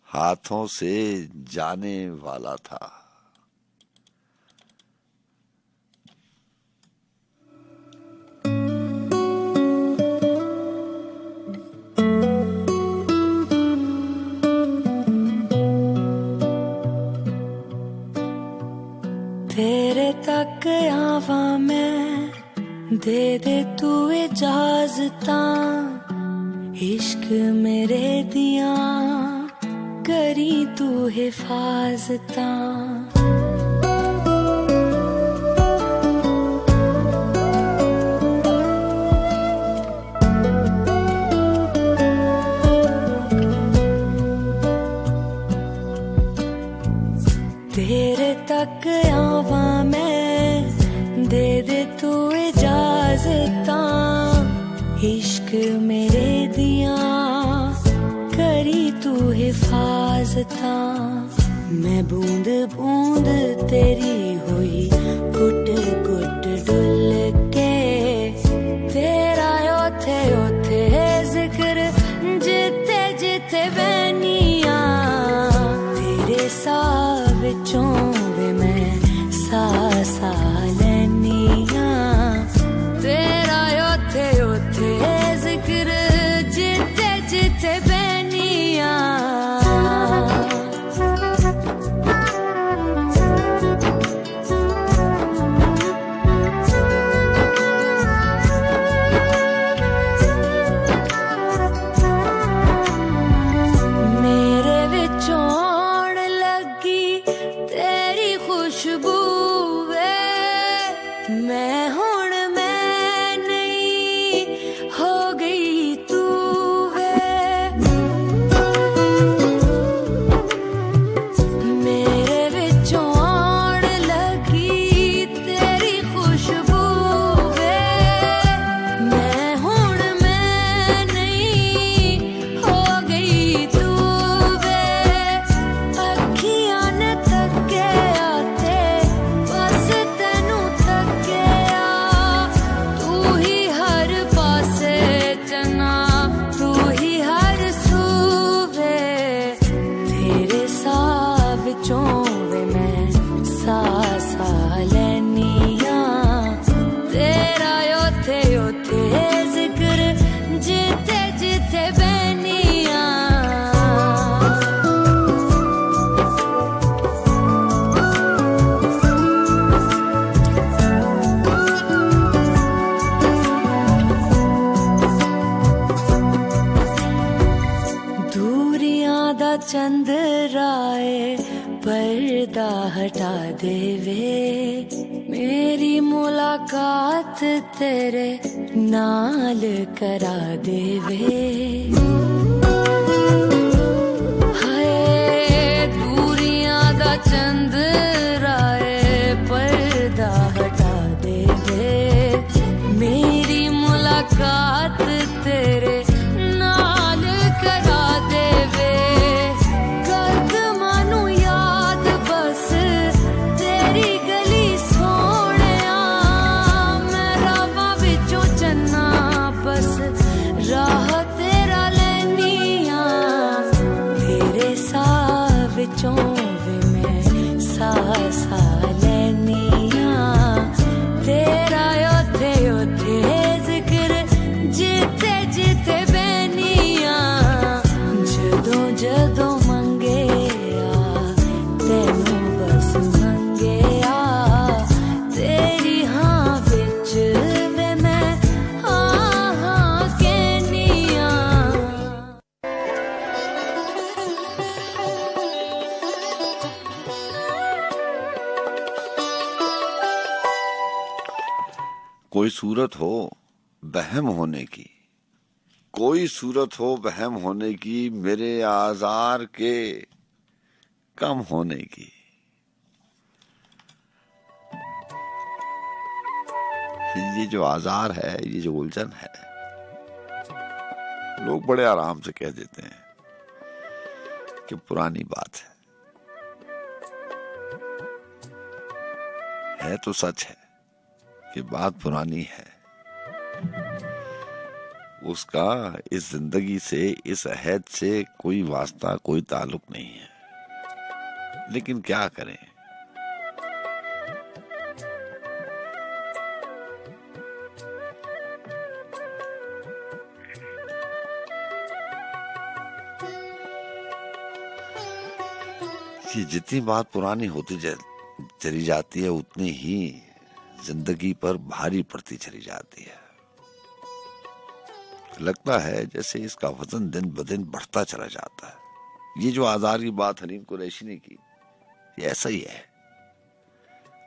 हाथों से जाने वाला था। तेरे तक आवा मैं, दे दे तू इजाजता, इश्क मेरे दिया करी तू हिफाजता। तेरे तक आवा मैं, दे दे तू इजाजता, इश्क मेरे दिया करी तू हिफाजता। मैं बूंद बूंद तेरी हुई गुट गुट डुल के, तेरा ओथे ओथे जिक्र जिथे जिथे बैनिया, तेरे सा विचों वे मैं सा सा लैनिया, तेरा ओथे ओथे जिक्र जिथे जिथे बैनिया। मेरे विचों आउण लगी तेरी खुशबू वे, मैं हुण मैं नहीं हो गई तू वे। मेरे विचों आउण लगी तेरी खुशबू वे, मैं हुण मैं नहीं हो गई तू वे। अखियां ने तके आते बस तेनू तके आ, तू ही हर पासे चना, तू ही हर सूवे, तेरे सा विचों वे मैं सा सा लैनिया, तेरा ओथे ओथे जिक्र जिथे जिथे बैनिया। दूरियां दा चंद्राए पर्दा हटा देवे, मेरी मुलाकात तेरे नाल करा देवे। हाय दूरियां दा चंद्राए पर्दा हटा देवे, मेरी मुलाकात तेरे नाल करा देवे। कदमां नू याद बस तेरी गली सोहणिया, मैं रावां विचों चन्ना बस राह तेरा लैनिया, तेरे सा विचों वे मैं सा सा लैनिया, तेरा ओथे ओथे जिक्र जिथे जिथे बैनिया। जदों जदों मंगे आ तेनू बस मंगे आ, तेरी हाँ विच वे मैं हाँ हाँ कहनिया। कोई सूरत हो बहम होने की, कोई सूरत हो बहम होने की, मेरे आजार के कम होने की। ये जो आजार है, ये जो उलझन है, लोग बड़े आराम से कह देते हैं कि पुरानी बात है। है तो सच है कि बात पुरानी है, उसका इस जिंदगी से, इस अहद से कोई वास्ता, कोई ताल्लुक नहीं है। लेकिन क्या करें, कि जितनी बात पुरानी होती चली जाती है उतनी ही जिंदगी पर भारी पड़ती चली जाती है। लगता है जैसे इसका वजन दिन ब दिन बढ़ता चला जाता है। ये जो आज़ार की बात हलीम कुरैशी ने की, ये ऐसा ही है,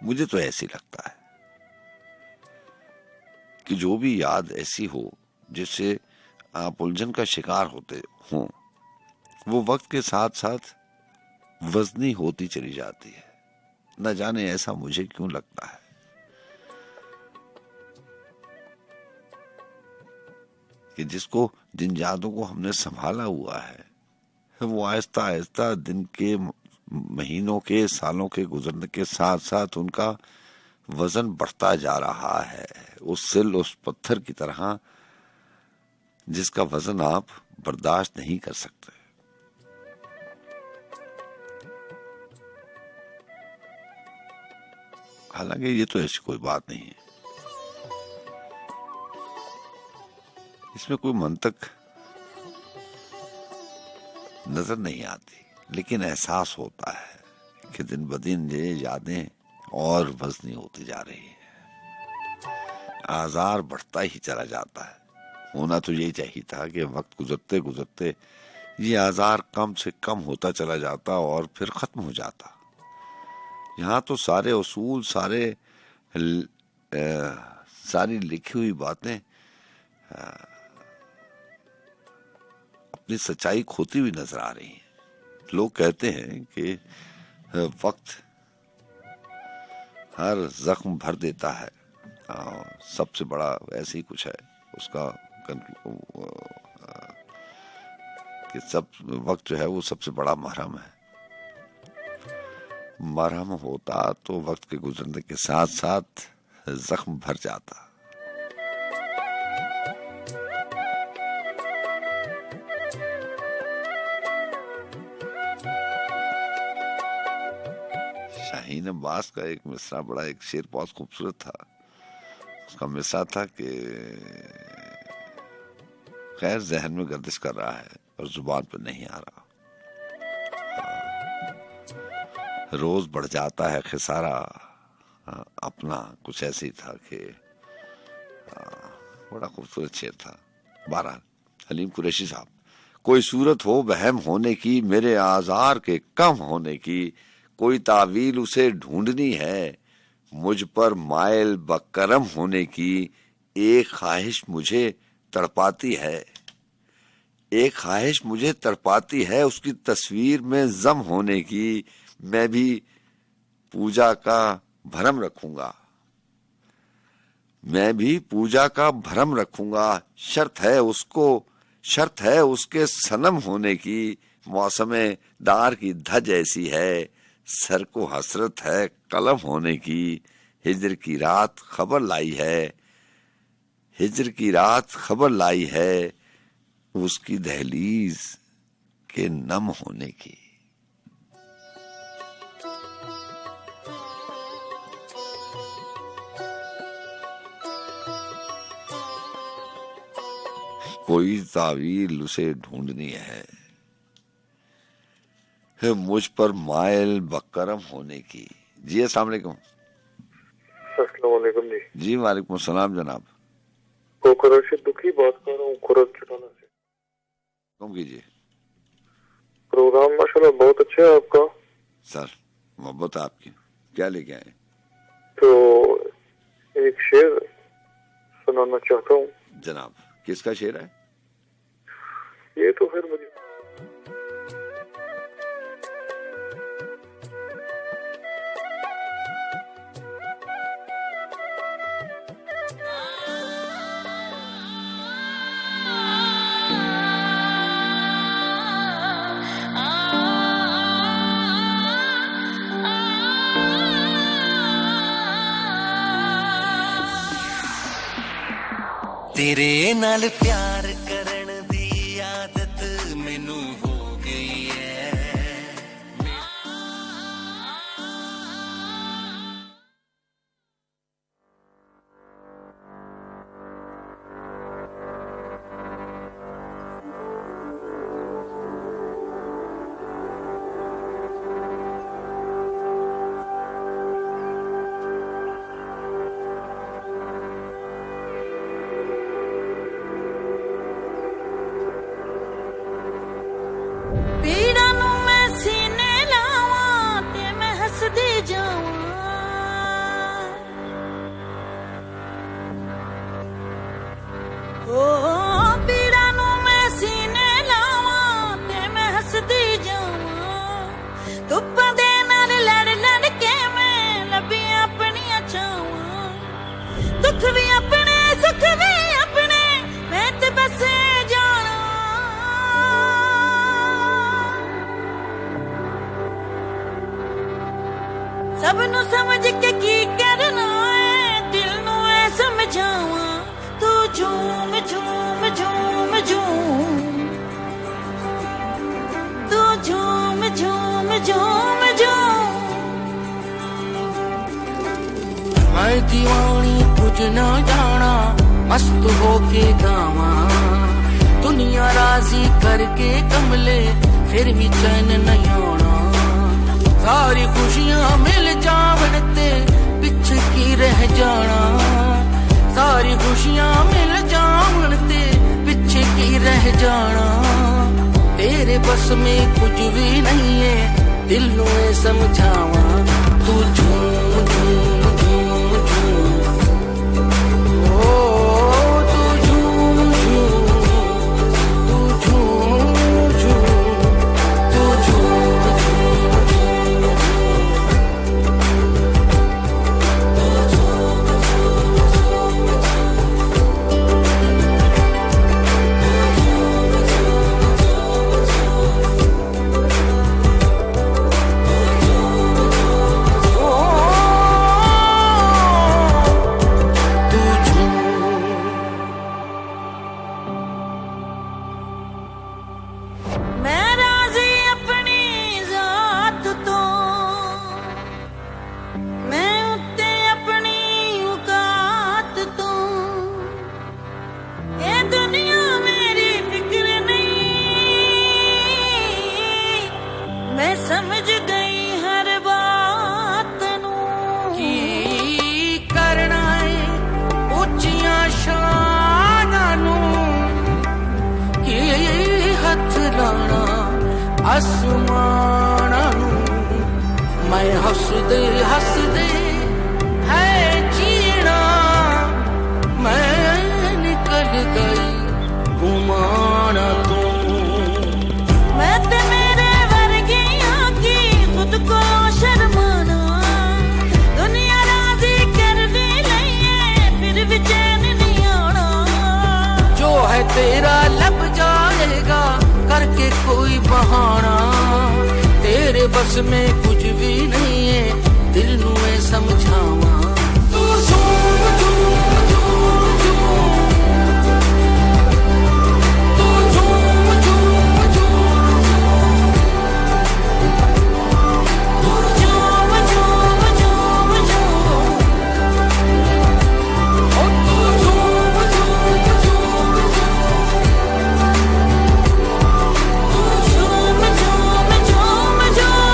मुझे तो ऐसे ही लगता है कि जो भी याद ऐसी हो जिससे आप उलझन का शिकार होते हो, वो वक्त के साथ साथ वजनी होती चली जाती है। न जाने ऐसा मुझे क्यों लगता है। कि जिसको, जिन यादों को हमने संभाला हुआ है, वो आहिस्ता आहिस्ता दिन के, महीनों के, सालों के गुजरने के साथ साथ उनका वजन बढ़ता जा रहा है। उस सिल, उस पत्थर की तरह जिसका वजन आप बर्दाश्त नहीं कर सकते। हालांकि ये तो ऐसी कोई बात नहीं है, इसमें कोई मंतक नजर नहीं आती, लेकिन एहसास होता है कि दिन ब दिन ये यादें और वजनी होती जा रही है। आज़ार बढ़ता ही चला जाता है। होना तो यही चाहिए था कि वक्त गुजरते गुजरते ये आज़ार कम से कम होता चला जाता और फिर खत्म हो जाता। यहाँ तो सारे उसूल, सारी लिखी हुई बातें अपनी सच्चाई खोती हुई नजर आ रही हैं। लोग कहते हैं कि वक्त हर जख्म भर देता है, सबसे बड़ा ऐसे ही कुछ है उसका, कि सब वक्त जो है वो सबसे बड़ा मरहम है। मरहम होता तो वक्त के गुजरने के साथ साथ जख्म भर जाता। शाहीन अब्बास का एक मिसरा, बड़ा एक शेर बहुत खूबसूरत था। उसका मिसरा था कि खैर जहन में गर्दिश कर रहा है और जुबान पर नहीं आ रहा। रोज बढ़ जाता है खिसारा अपना, कुछ ऐसे ही था कि बड़ा खूबसूरत शेर था। बहरहाल हलीम कुरैशी साहब, कोई सूरत हो वहम होने की, मेरे आज़ार के कम होने की, कोई तावील उसे ढूंढनी है, मुझ पर मायल बकरम होने की, एक ख्वाहिश मुझे तड़पाती है, एक ख्वाहिश मुझे तड़पाती है, उसकी तस्वीर में जम होने की, मैं भी पूजा का भरम रखूंगा, मैं भी पूजा का भरम रखूंगा, शर्त है उसके सनम होने की, मौसमे दार की धज ऐसी है, सर को हसरत है कलम होने की, हिज्र की रात खबर लाई है, हिज्र की रात खबर लाई है, उसकी दहलीज के नम होने की। कोई तावील उसे ढूंढनी है, मुझ पर मायल बकरम होने की। जी अस्सलाम वालेकुम। अस्सलाम वालेकुम जी। जी वालेकुम सलाम जनाब। कोकरोच से दुखी बात कर रहा हूँ, खुरद चटाना से। कम कीजिए। प्रोग्राम माशाल्लाह बहुत अच्छा है आपका सर, मोहब्बत आपकी। क्या लेके आए? तो एक शेर सुनाना चाहता हूँ जनाब। किसका शेर है ये? तो फिर मुझे तेरे नाल प्यार करन दी आदत मैनू हो गई है। सबनू समझ के की करना है, दिल नू ऐ समझावा, तू झूम झूम झूम झूम, तू झूम झूम झूम झूम। मैं दीवानी कुछ न जाना, मस्त होके गावा, दुनिया राजी करके कमले फिर भी चैन नहीं आना। सारी खुशियां मिल जावन ते पिछे की रह जाना, सारी खुशियां मिल जावन ते पिछे की रह जाना। तेरे बस में कुछ भी नहीं है, दिल नू समझावा, तू झूम झूम झूम झूम, ओ तू झूम झूम, तू झूम झूम, तू झूम आसमाना नू मैं हसदे हसदे है जीना, मैं निकल गई घुमाना तू। मैं ते मेरे वर्गियां की खुद को शर्माना, दुनिया राजी कर दी लइए फिर भी चैन नहीं आना। जो है तेरा लब जाएगा करके कोई बहाना, तेरे बस में कुछ भी नहीं है, दिल नू समझावा, तू झूम झूम झूम झूम, तू झूम झूम झूम, तू झूम झूम झूम झूम, ओ तू झूम झूम झूम झूम, झूम झूम झूम,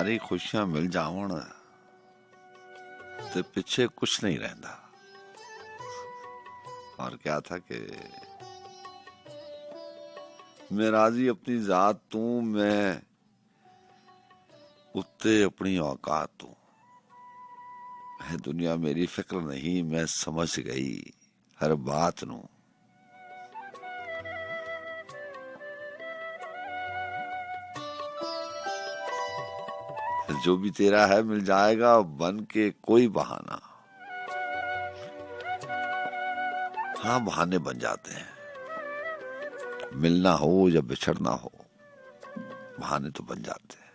सारी खुशियां मिल जावन तो पीछे कुछ नहीं रहता। और क्या था कि मैं राजी अपनी जात तू, मैं उत्ते अपनी औकात तू। है दुनिया मेरी फिक्र नहीं, मैं समझ गई हर बात नू। जो भी तेरा है मिल जाएगा बन के कोई बहाना। हाँ, बहाने बन जाते हैं, मिलना हो या बिछड़ना हो, बहाने तो बन जाते हैं।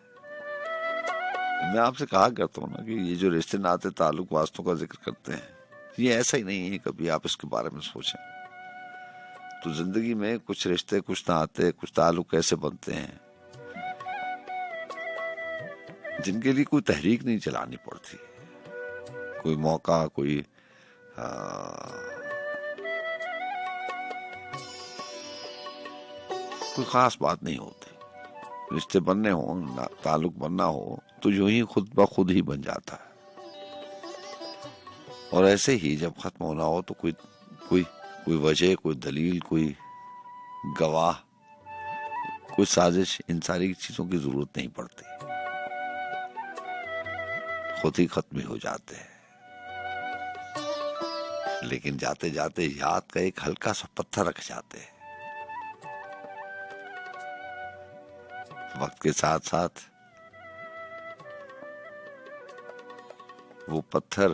मैं आपसे कहा करता हूँ ना कि ये जो रिश्ते नाते ताल्लुक वास्तों का जिक्र करते हैं, ये ऐसा ही नहीं है। कभी आप इसके बारे में सोचें तो जिंदगी में कुछ रिश्ते, कुछ नाते, कुछ ताल्लुक ऐसे बनते हैं जिनके लिए कोई तहरीक नहीं चलानी पड़ती, कोई मौका, कोई खास बात नहीं होती। रिश्ते बनने हो, ताल्लुक बनना हो तो यूं ही खुद ब खुद ही बन जाता है। और ऐसे ही जब खत्म होना हो तो कोई वजह, कोई दलील, कोई गवाह, कोई साजिश, इन सारी चीजों की जरूरत नहीं पड़ती, खुद ही खत्म हो जाते हैं। लेकिन जाते जाते याद का एक हल्का सा पत्थर रख जाते हैं। वक्त के साथ साथ वो पत्थर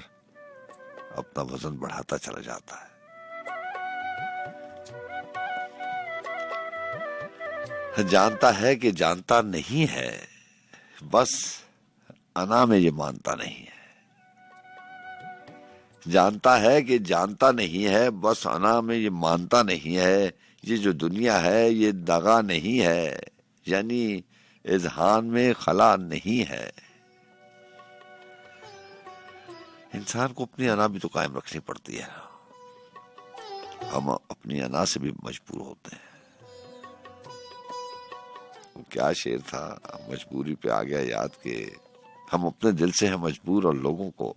अपना वजन बढ़ाता चला जाता है। जानता है कि जानता नहीं है, बस अना में ये मानता नहीं है। जानता है कि जानता नहीं है, बस अना में ये मानता नहीं है। ये जो दुनिया है ये दगा नहीं है, यानी इज़हान में खला नहीं है। इंसान को अपनी अना भी तो कायम रखनी पड़ती है। हम अपनी अना से भी मजबूर होते हैं। क्या शेर था, मजबूरी पे आ गया याद के हम अपने दिल से हैं मजबूर और लोगों को,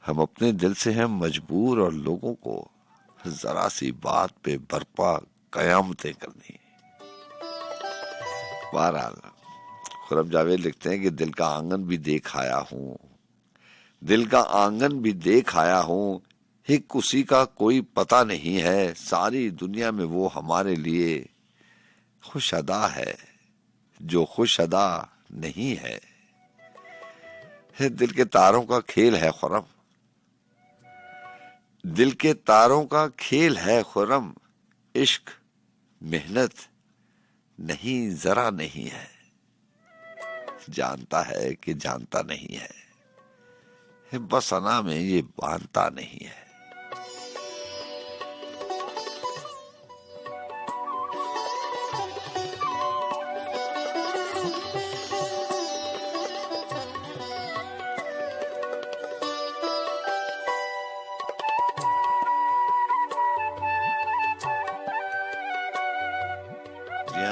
हम अपने दिल से हैं मजबूर और लोगों को जरा सी बात पे बर्पा कयामतें करनी। बहरहाल खुरम जावेद लिखते हैं कि दिल का आंगन भी देख आया हूं, दिल का आंगन भी देख आया हूं, हिक उसी का कोई पता नहीं है। सारी दुनिया में वो हमारे लिए खुश अदा है जो खुश अदा नहीं है। दिल के तारों का खेल है खुरम, दिल के तारों का खेल है खुरम, इश्क मेहनत नहीं जरा नहीं है। जानता है कि जानता नहीं है, बस अना में ये बांधता नहीं है।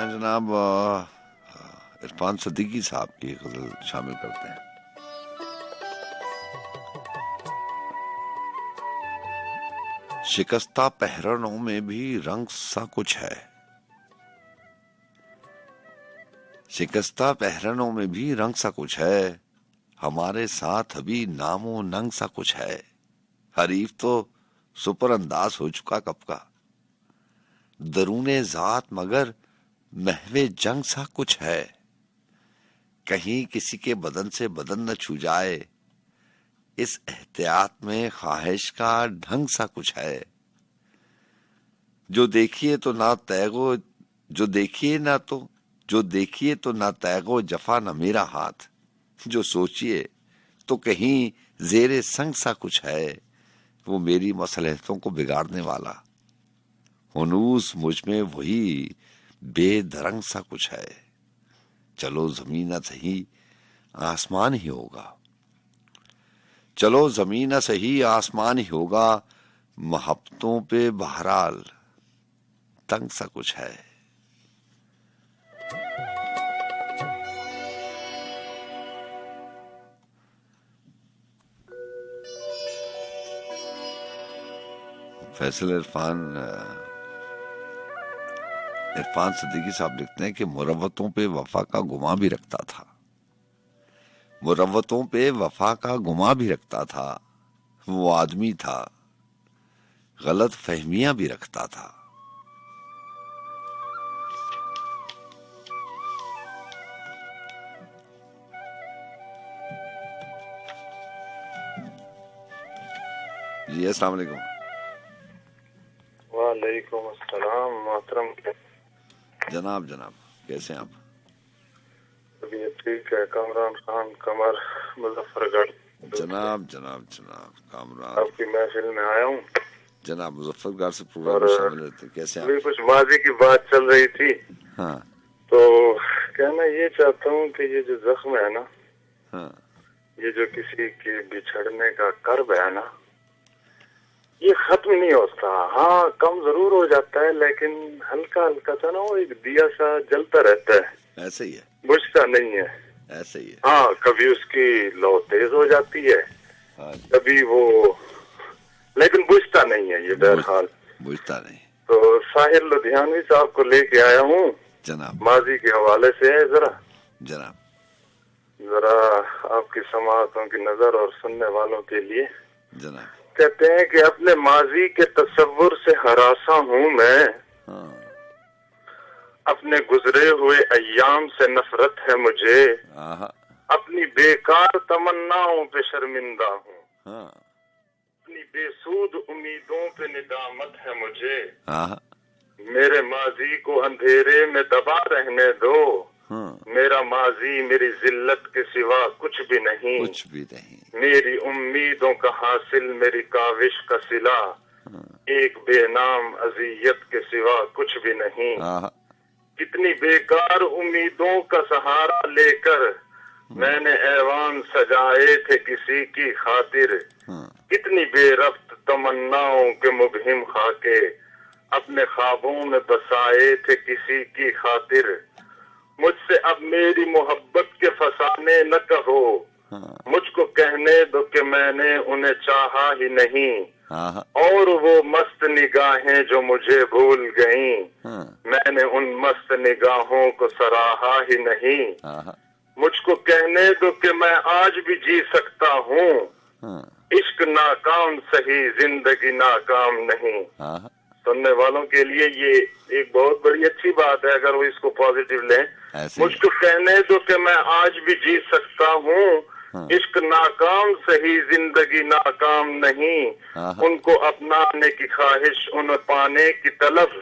जनाब इरफान सदीकी साहब की गजल शामिल करते हैं। शिकस्ता पहरनों में भी रंग सा कुछ है, शिकस्ता पहरनों में भी रंग सा कुछ है, हमारे साथ अभी नामो नंग सा कुछ है। हरीफ तो सुपर अंदाज हो चुका कब का, दरूने जात मगर महवे जंग सा कुछ है। कहीं किसी के बदन से बदन न छू जाए, इस एहतियात में ख्वाहिश का ढंग सा कुछ है। जो देखिए तो ना तैगो, जो देखिए तो ना तैगो जफा न मेरा हाथ, जो सोचिए तो कहीं जेरे संग सा कुछ है, वो मेरी मसलहतों को बिगाड़ने वाला। हुनूस मुझ में वही बेदरंग सा कुछ है, चलो जमीन न सही आसमान ही होगा, चलो जमीन न सही आसमान ही होगा, मोहब्बतों पे बहरहाल तंग सा कुछ है। फैसल इरफान सिद्दीकी साहब लिखते हैं कि मुरव्वतों पे वफा का गुमा भी रखता था, मुरव्वतों पे वफा का गुमा भी रखता था, वो आदमी था, गलत फहमियां भी रखता था। जी अस्सलाम वालेकुम। वालेकुम अस्सलाम मोहतरम। जनाब जनाब कैसे हैं आप? तबीयत ठीक है। कामरान खान कमर मुजफ्फरगढ़। जनाब जनाब जनाब कामरान आपकी महफिल में आया हूँ जनाब, मुजफ्फरगढ़ से प्रोग्राम में शामिल होते। कैसे हैं आप? कुछ माजी की बात चल रही थी। हाँ तो कहना ये चाहता हूँ कि ये जो जख्म है ना, हाँ ये जो किसी के बिछड़ने का कर्ब है ना, ये खत्म नहीं होता। हाँ कम जरूर हो जाता है, लेकिन हल्का हल्का सा ना वो एक दिया सा जलता रहता है। ऐसे ही है, बुझता नहीं है। ऐसे ही है। हाँ कभी उसकी लौ तेज हो जाती है, हाँ कभी वो, लेकिन बुझता नहीं है ये बहरहाल। बुझता नहीं। तो साहिर लुधियानवी साहब को लेके आया हूँ जनाब। माजी के हवाले से है। जनाब जरा आपकी समाअतों की नजर और सुनने वालों के लिए। जनाब कहते हैं कि अपने माजी के तस्वुर से हरासा हूँ मैं, हाँ अपने गुजरे हुए अय्याम से नफरत है मुझे, आहा, अपनी बेकार तमन्नाओं पे शर्मिंदा हूँ, हाँ अपनी बेसूद उम्मीदों पे निदामत है मुझे। आहा, मेरे माजी को अंधेरे में दबा रहने दो, हाँ मेरा माजी मेरी जिल्लत के सिवा कुछ भी नहीं, कुछ भी नहीं। मेरी उम्मीदों का हासिल मेरी काविश का सिला, एक बेनाम अजियत के सिवा कुछ भी नहीं। आहा, कितनी बेकार उम्मीदों का सहारा लेकर मैंने ऐवान सजाए थे किसी की खातिर, हाँ कितनी बेरफ्त तमन्नाओं के मुबहिम खाके अपने ख्वाबों में बसाए थे किसी की खातिर। मुझसे अब मेरी मोहब्बत के फसाने न कहो, हाँ मुझको कहने दो कि मैंने उन्हें चाहा ही नहीं, आहा, और वो मस्त निगाहें जो मुझे भूल गईं, हाँ मैंने उन मस्त निगाहों को सराहा ही नहीं। आहा, मुझको कहने दो कि मैं आज भी जी सकता हूँ, हाँ इश्क नाकाम सही जिंदगी नाकाम नहीं। आहा, सुनने वालों के लिए ये एक बहुत बड़ी अच्छी बात है अगर वो इसको पॉजिटिव लें। ऐसे ही। मुझको कहने दो कि मैं आज भी जी सकता हूँ, हाँ। इश्क नाकाम सही जिंदगी नाकाम नहीं। आहा। उनको अपनाने की ख्वाहिश उन्हें पाने की तलब,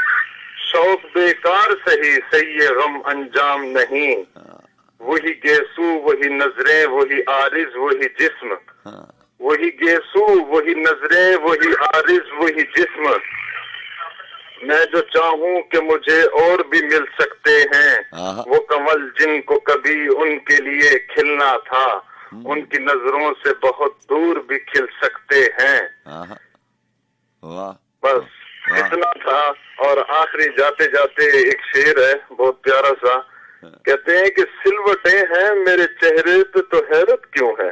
शौक बेकार सही ये गम अंजाम नहीं। वही गेसू वही नजरें वही आरिज वही जिस्म, हाँ वही गेसू वही नजरें वही आरिज वही जिस्म। मैं जो चाहूँ कि मुझे और भी मिल सकते हैं, वो कमल जिनको कभी उनके लिए खिलना था, उनकी नजरों से बहुत दूर भी खिल सकते हैं। वाह, बस इतना था। और आखिरी जाते जाते एक शेर है बहुत प्यारा सा, कहते हैं कि सिलवटें हैं मेरे चेहरे पे तो हैरत क्यों है,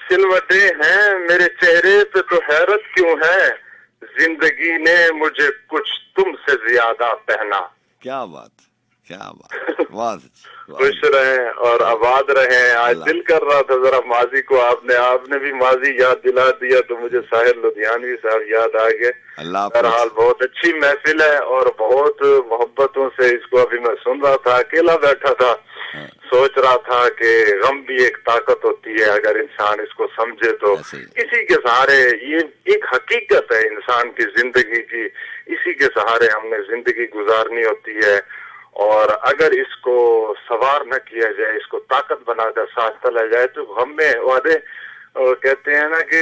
सिलवटें हैं मेरे चेहरे पे तो हैरत क्यों है, जिंदगी ने मुझे कुछ तुमसे ज्यादा पहना। क्या बात, क्या बात। खुश रहें और आबाद रहें। आज दिल कर रहा था जरा माजी को, आपने भी माजी याद दिला दिया तो मुझे साहिर लुधियानवी साहब याद आ गए। बहरहाल बहुत अच्छी महफिल है और बहुत मोहब्बतों से इसको अभी मैं सुन रहा था, अकेला बैठा था, सोच रहा था कि गम भी एक ताकत होती है अगर इंसान इसको समझे तो। इसी के सहारे, ये एक हकीकत है इंसान की जिंदगी की, इसी के सहारे हमने जिंदगी गुजारनी होती है। और अगर इसको सवार न किया जाए, इसको ताकत बनाकर साथ चला जाए तो हम में वादे कहते हैं ना कि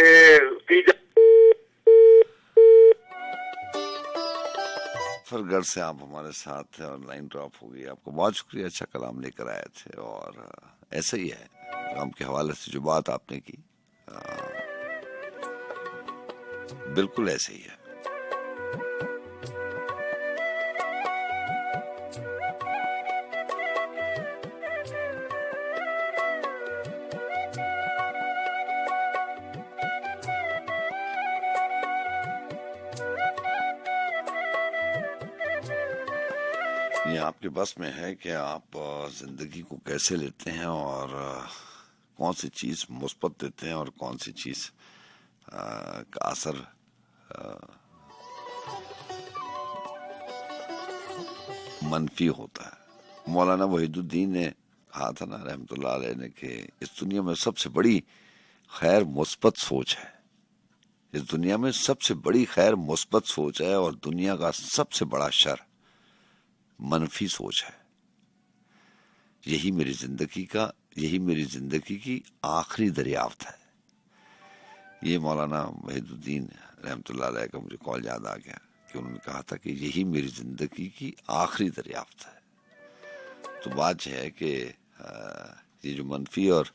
फरगढ़ से आप हमारे साथ हैं और लाइन ड्रॉप हो गई। आपको बहुत शुक्रिया, अच्छा कलाम लेकर आए थे। और ऐसे ही है काम के हवाले से जो बात आपने की, बिल्कुल ऐसे ही है। ये आपके बस में है कि आप जिंदगी को कैसे लेते हैं और कौन सी चीज मुस्बत देते हैं और कौन सी चीज का असर मनफी होता है। मौलाना वहीदुद्दीन ने कहा था ना रहमतुल्लाह अलैह ने कि इस दुनिया में सबसे बड़ी खैर मुस्बत सोच है। इस दुनिया में सबसे बड़ी खैर मुस्बत सोच है और दुनिया का सबसे बड़ा शर मनफी सोच है। यही मेरी जिंदगी की आखिरी दरियाफ्त है। ये मौलाना वहीदुद्दीन रहमतुल्लाह अलैह का मुझे कॉल याद आ गया कि उन्होंने कहा था कि यही मेरी जिंदगी की आखिरी दरियाफ्त है। तो बात यह है कि ये जो मनफी और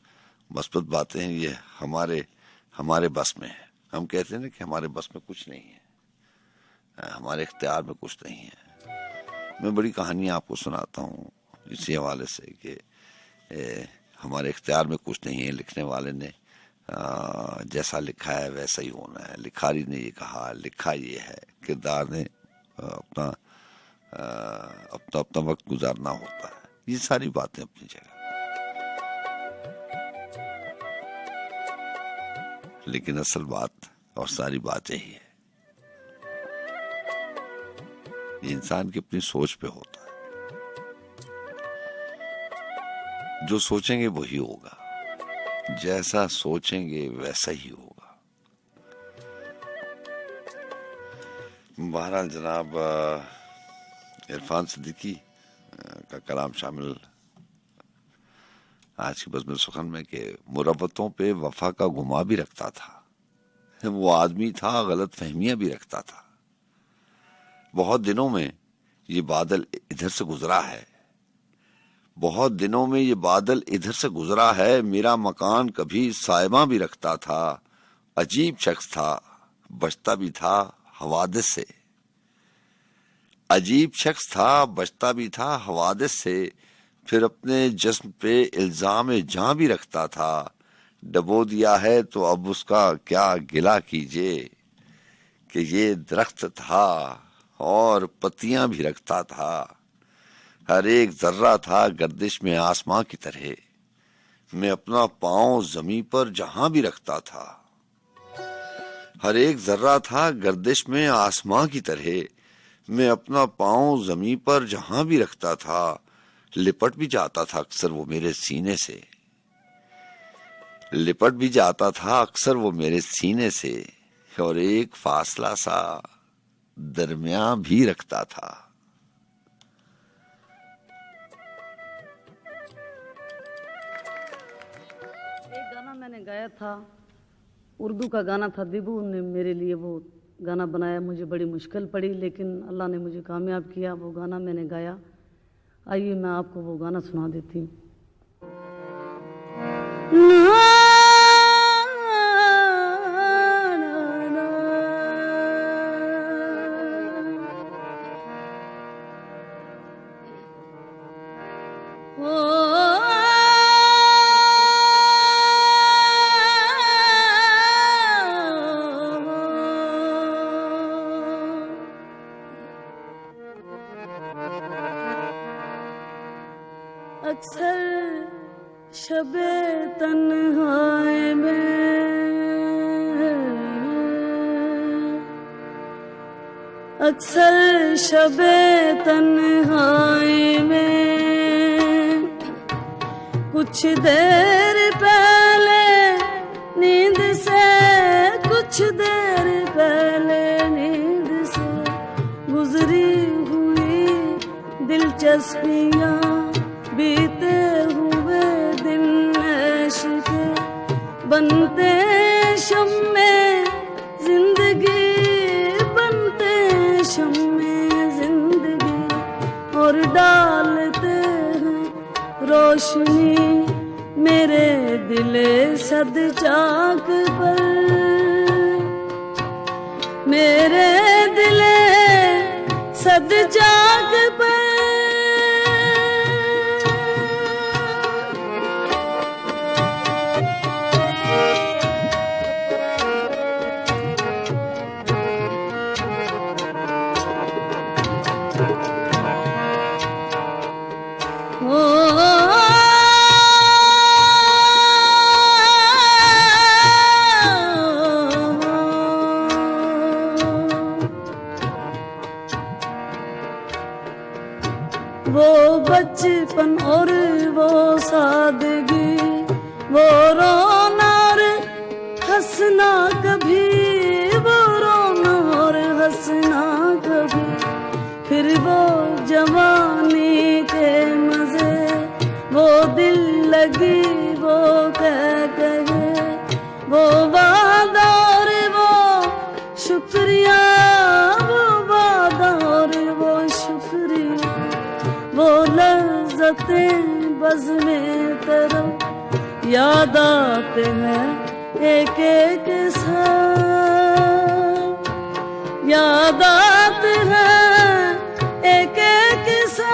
मस्बत बातें हैं ये हमारे बस में है। हम कहते हैं ना कि हमारे बस में कुछ नहीं है, हमारे इख्तियार में कुछ नहीं है। मैं बड़ी कहानियां आपको सुनाता हूँ इसी हवाले से कि हमारे इख्तियार में कुछ नहीं है। लिखने वाले ने जैसा लिखा है वैसा ही होना है। लिखारी ने ये कहा, लिखा ये है, किरदार ने अपना वक्त गुजारना होता है। ये सारी बातें अपनी जगह, लेकिन असल बात और सारी बात यही है, ये इंसान की अपनी सोच पे होता है। जो सोचेंगे वही होगा, जैसा सोचेंगे वैसा ही होगा। बहरहाल जनाब इरफान सिद्दीकी का कलाम शामिल आज की बज़्म सुखन में कि मुरब्बतों पे वफा का गुमा भी रखता था। वो आदमी था, गलत फहमियां भी रखता था। बहुत दिनों में ये बादल इधर से गुजरा है, बहुत दिनों में ये बादल इधर से गुजरा है। मेरा मकान कभी सायमा भी रखता था। अजीब शख्स था, बचता भी था हवादिस से। अजीब शख्स था, बचता भी था हवादिस से। फिर अपने जिस्म पे इल्जाम जां भी रखता था। डबो दिया है तो अब उसका क्या गिला कीजिए कि ये दरख्त था और पत्तियां भी रखता था। हर एक जर्रा था गर्दिश में आसमां की तरह। मैं अपना पांव जमीन पर जहां भी रखता था। हर एक जर्रा था गर्दिश में आसमां की तरह। मैं अपना पांव जमीन पर जहां भी रखता था। लिपट भी जाता था अक्सर वो मेरे सीने से। लिपट भी जाता था अक्सर वो मेरे सीने से और एक फासला सा दरमियान भी रखता था। एक गाना मैंने गाया था, उर्दू का गाना था। दिबू ने मेरे लिए वो गाना बनाया। मुझे बड़ी मुश्किल पड़ी लेकिन अल्लाह ने मुझे कामयाब किया। वो गाना मैंने गाया। आइए मैं आपको वो गाना सुना देती हूँ। अक्सर शबे तन्हाई में, अक्सर शबे तन्हाई में कुछ देर पहले नींद से, कुछ देर पहले नींद से गुजरी हुई दिलचस्पियाँ, बीते हुए दिन इश्क़ बनते शम्मे जिंदगी, बनते शम्मे जिंदगी और डालते हैं रोशनी मेरे दिले सद चाक पर, मेरे दिले सद चाक पर। बचपन और वो सादगी, वो रोना और हंसना कभी, वो रोना और हंसना कभी, फिर वो जवानी के मजे, वो दिल लगी वो कहे, वो वादा और वो शुक्रिया, वो वादा और वो शुक्रिया, वो लज़्ज़तें बज़ में तरफ याद आते हैं एक एक साथ, याद आते हैं एक एक साथ।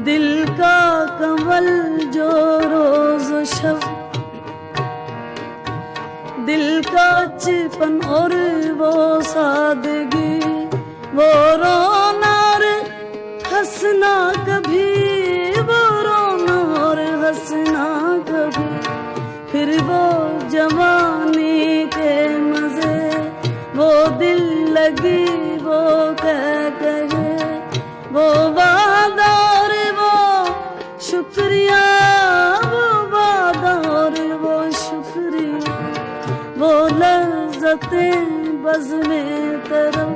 दिल का कमल जो रोज शब, दिल का चिपन और वो सादगी, वो रोना और हंसना कभी, वो रोना और हंसना कभी, फिर वो जवानी के मजे, वो दिल लगी वो कहे, वो वादा और वो शुक्रिया, वो वादा और वो शुक्रिया, वो लज़्ज़तें बज़ में तरफ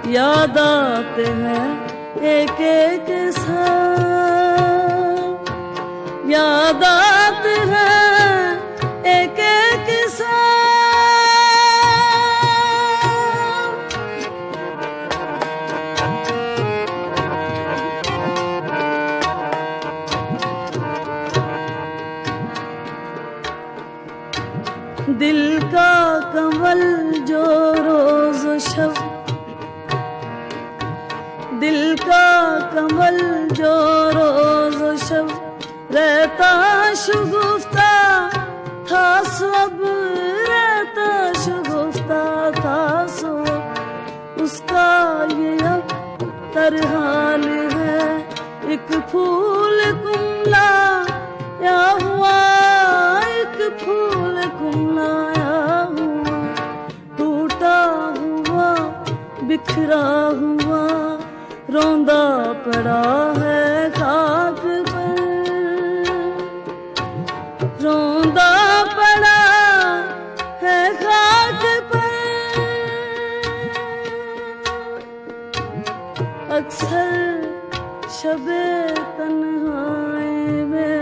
याद आते हैं एक एक साथ, याद आते हैं एक एक साथ। दिल का कमल जो रोज शब, दिल का कमल जो रोज शब रहता शुगुफ्ता था सब, रहता शुगुफ्ता था सब, उसका ये अब तरहाल है, एक फूल कुमला या हुआ, एक फूल कुमलाया हुआ, टूटा हुआ बिखरा हुआ, रोंदा पड़ा है खाक पर, रोंदा पड़ा है खाक पर। अक्सर शबे तन्हाई में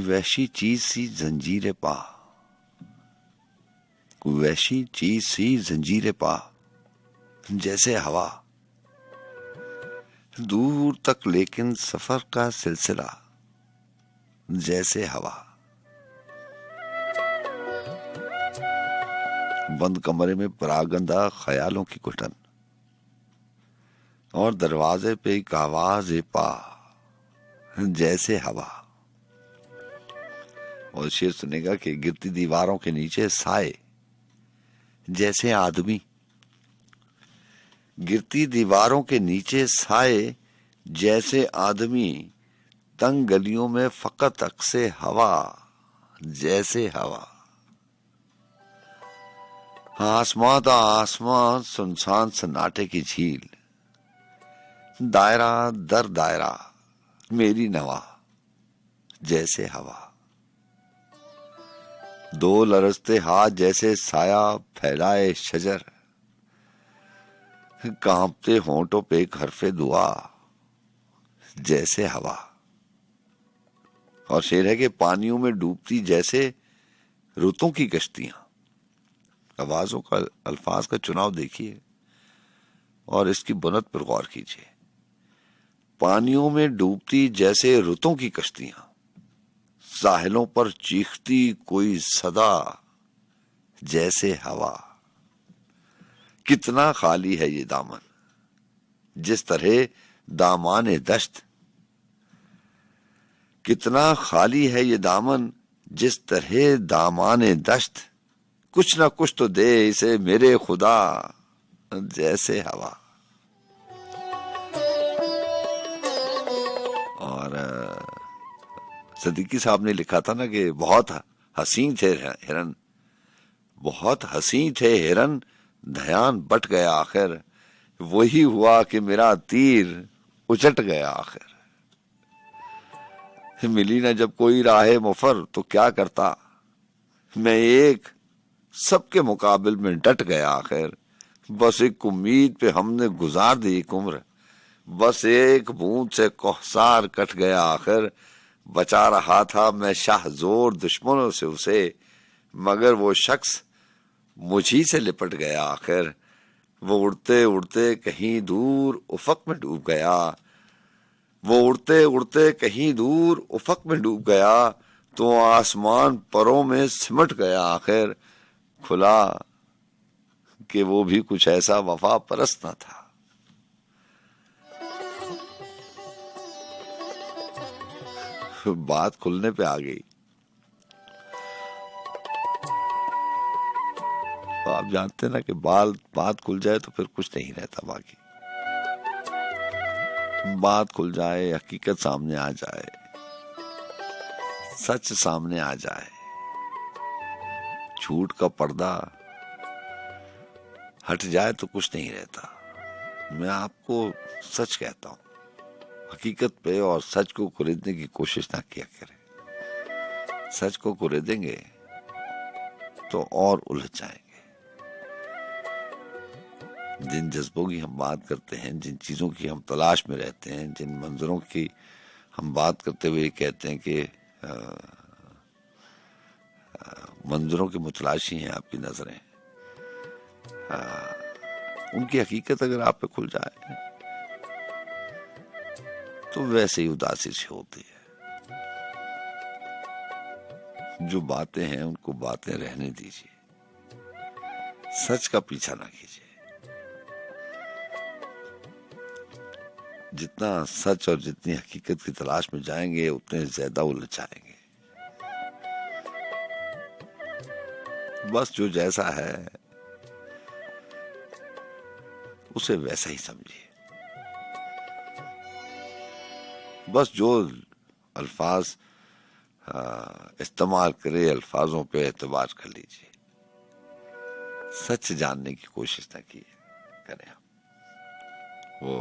वैसी चीज सी जंजीरें पा, कोई वैसी चीज सी जंजीरें पा, जैसे हवा दूर तक लेकिन सफर का सिलसिला, जैसे हवा। बंद कमरे में परागंदा ख्यालों की घुटन, और दरवाजे पे एक आवाज पा, जैसे हवा। और शेर सुनेगा कि गिरती दीवारों के नीचे साए, जैसे आदमी। गिरती दीवारों के नीचे साए जैसे आदमी, तंग गलियों में फकत अक्से हवा, जैसे हवा। आसमां था आसमां, सुनसान सन्नाटे की झील, दायरा दर दायरा मेरी नवा जैसे हवा, दो लरजते हाथ जैसे साया फैलाए शजर, कांपते होंठों पे एक हरफे दुआ जैसे हवा। और शेर है कि पानियों में डूबती जैसे रुतों की कश्तियां। आवाजों का, अल्फाज का चुनाव देखिए और इसकी बुनत पर गौर कीजिए। पानियों में डूबती जैसे रुतों की कश्तियां, साहिलों पर चीखती कोई सदा जैसे हवा। कितना खाली है ये दामन जिस तरह दामाने दश्त, कितना खाली है ये दामन जिस तरह दामाने दश्त, कुछ ना कुछ तो दे इसे मेरे खुदा जैसे हवा। और सिद्दीकी साहब ने लिखा था ना कि बहुत हसीन थे हिरन, बहुत हसीन थे हिरन, ध्यान बट गया आखिर, वही हुआ कि मेरा तीर उचट गया आखिर। मिली ना जब कोई राहे मुफर तो क्या करता, मैं एक सबके मुकाबिल में डट गया आखिर, बस एक उम्मीद पे हमने गुजार दी एक उम्र, बस एक बूंद से कोहसार कट गया आखिर। बचा रहा था मैं शाहजोर दुश्मनों से उसे, मगर वो शख्स मुझी से लिपट गया आखिर। वो उड़ते उड़ते कहीं दूर उफक में डूब गया, वो उड़ते उड़ते कहीं दूर उफक में डूब गया, तो आसमान परों में सिमट गया आखिर। खुला कि वो भी कुछ ऐसा वफा परस्त न था। बात खुलने पे आ गई। तो आप जानते हैं ना कि बात खुल जाए तो फिर कुछ नहीं रहता बाकी। बात खुल जाए, हकीकत सामने आ जाए, सच सामने आ जाए, झूठ का पर्दा हट जाए तो कुछ नहीं रहता। मैं आपको सच कहता हूं, हकीकत पे और सच को खरीदने की कोशिश ना किया करें। सच को खरीदेंगे तो और उलझ जाएंगे। जिन जज्बों की हम बात करते हैं, जिन चीजों की हम तलाश में रहते हैं, जिन मंजरों की हम बात करते हुए कहते हैं कि मंजरों की मुतलाशी हैं आपकी नजरें, उनकी हकीकत अगर आप पे खुल जाए तो वैसे ही उदासी से होती है। जो बातें हैं उनको बातें रहने दीजिए, सच का पीछा ना कीजिए। जितना सच और जितनी हकीकत की तलाश में जाएंगे उतने ज्यादा उलझ जाएंगे। बस जो जैसा है उसे वैसा ही समझिए। बस जो अल्फाज इस्तेमाल करे, अल्फाजों पे एतबार कर लीजिए। सच जानने की कोशिश ना करें। वो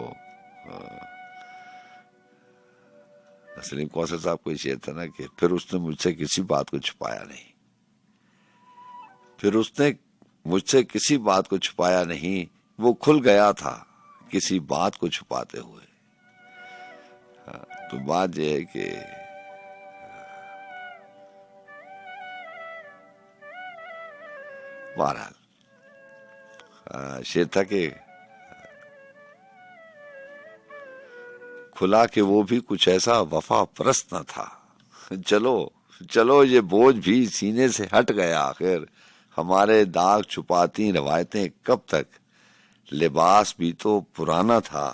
सलीम कौसर साहब को शेर था ना कि फिर उसने मुझसे किसी बात को छुपाया नहीं, फिर उसने मुझसे किसी बात को छुपाया नहीं, वो खुल गया था किसी बात को छुपाते हुए। तो बात यह है कि बहरहाल शेर था कि खुला कि वो भी कुछ ऐसा वफा परस्त न था। चलो चलो ये बोझ भी सीने से हट गया आखिर, हमारे दाग छुपाती रवायतें कब तक, लिबास भी तो पुराना था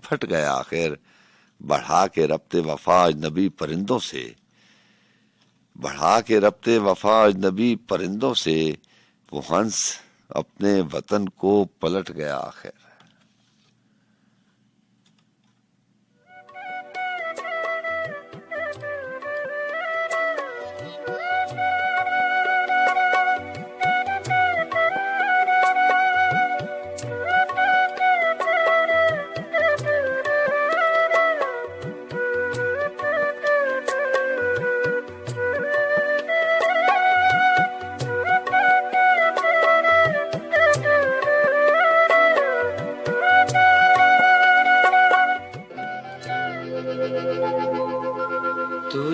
फट गया आखिर। बढ़ा के रब्ते वफा अजनबी परिंदों से, बढ़ा के रब्ते वफा अजनबी परिंदों से, वो हंस अपने वतन को पलट गया आखिर।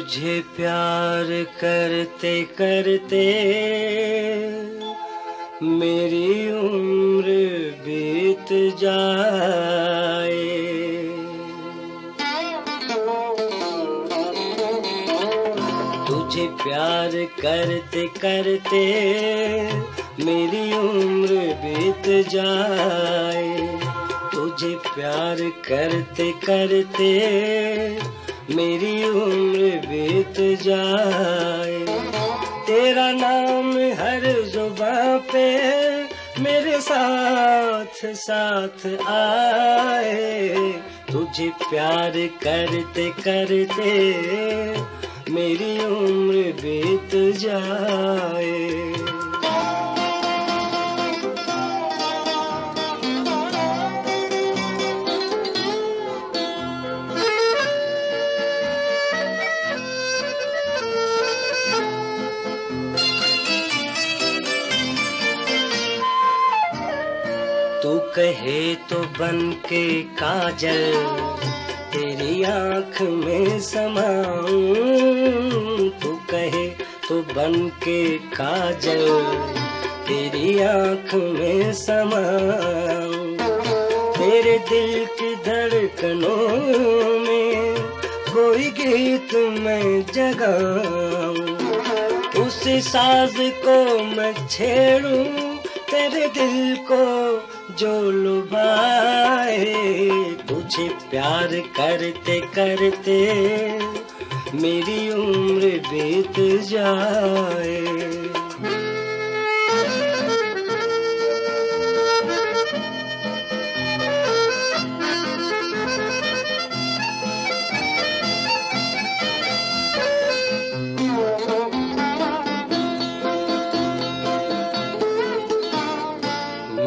तुझे प्यार करते करते मेरी उम्र बीत जाए। तुझे प्यार करते करते मेरी उम्र बीत जाए। तुझे प्यार करते करते मेरी उम्र बीत जाए। तेरा नाम हर जुबां पे मेरे साथ साथ आए। तुझे प्यार करते करते मेरी उम्र बीत जाए। तू कहे तो बन के काजल तेरी आँख में समाऊं। तू कहे तो बन के काजल तेरी आँख में समाऊं। तेरे दिल की धड़कनों में कोई गीत मैं जगाऊं। उस साज को मैं छेड़ूं तेरे दिल को जो लुभाए। तुझे प्यार करते करते मेरी उम्र बीत जाए।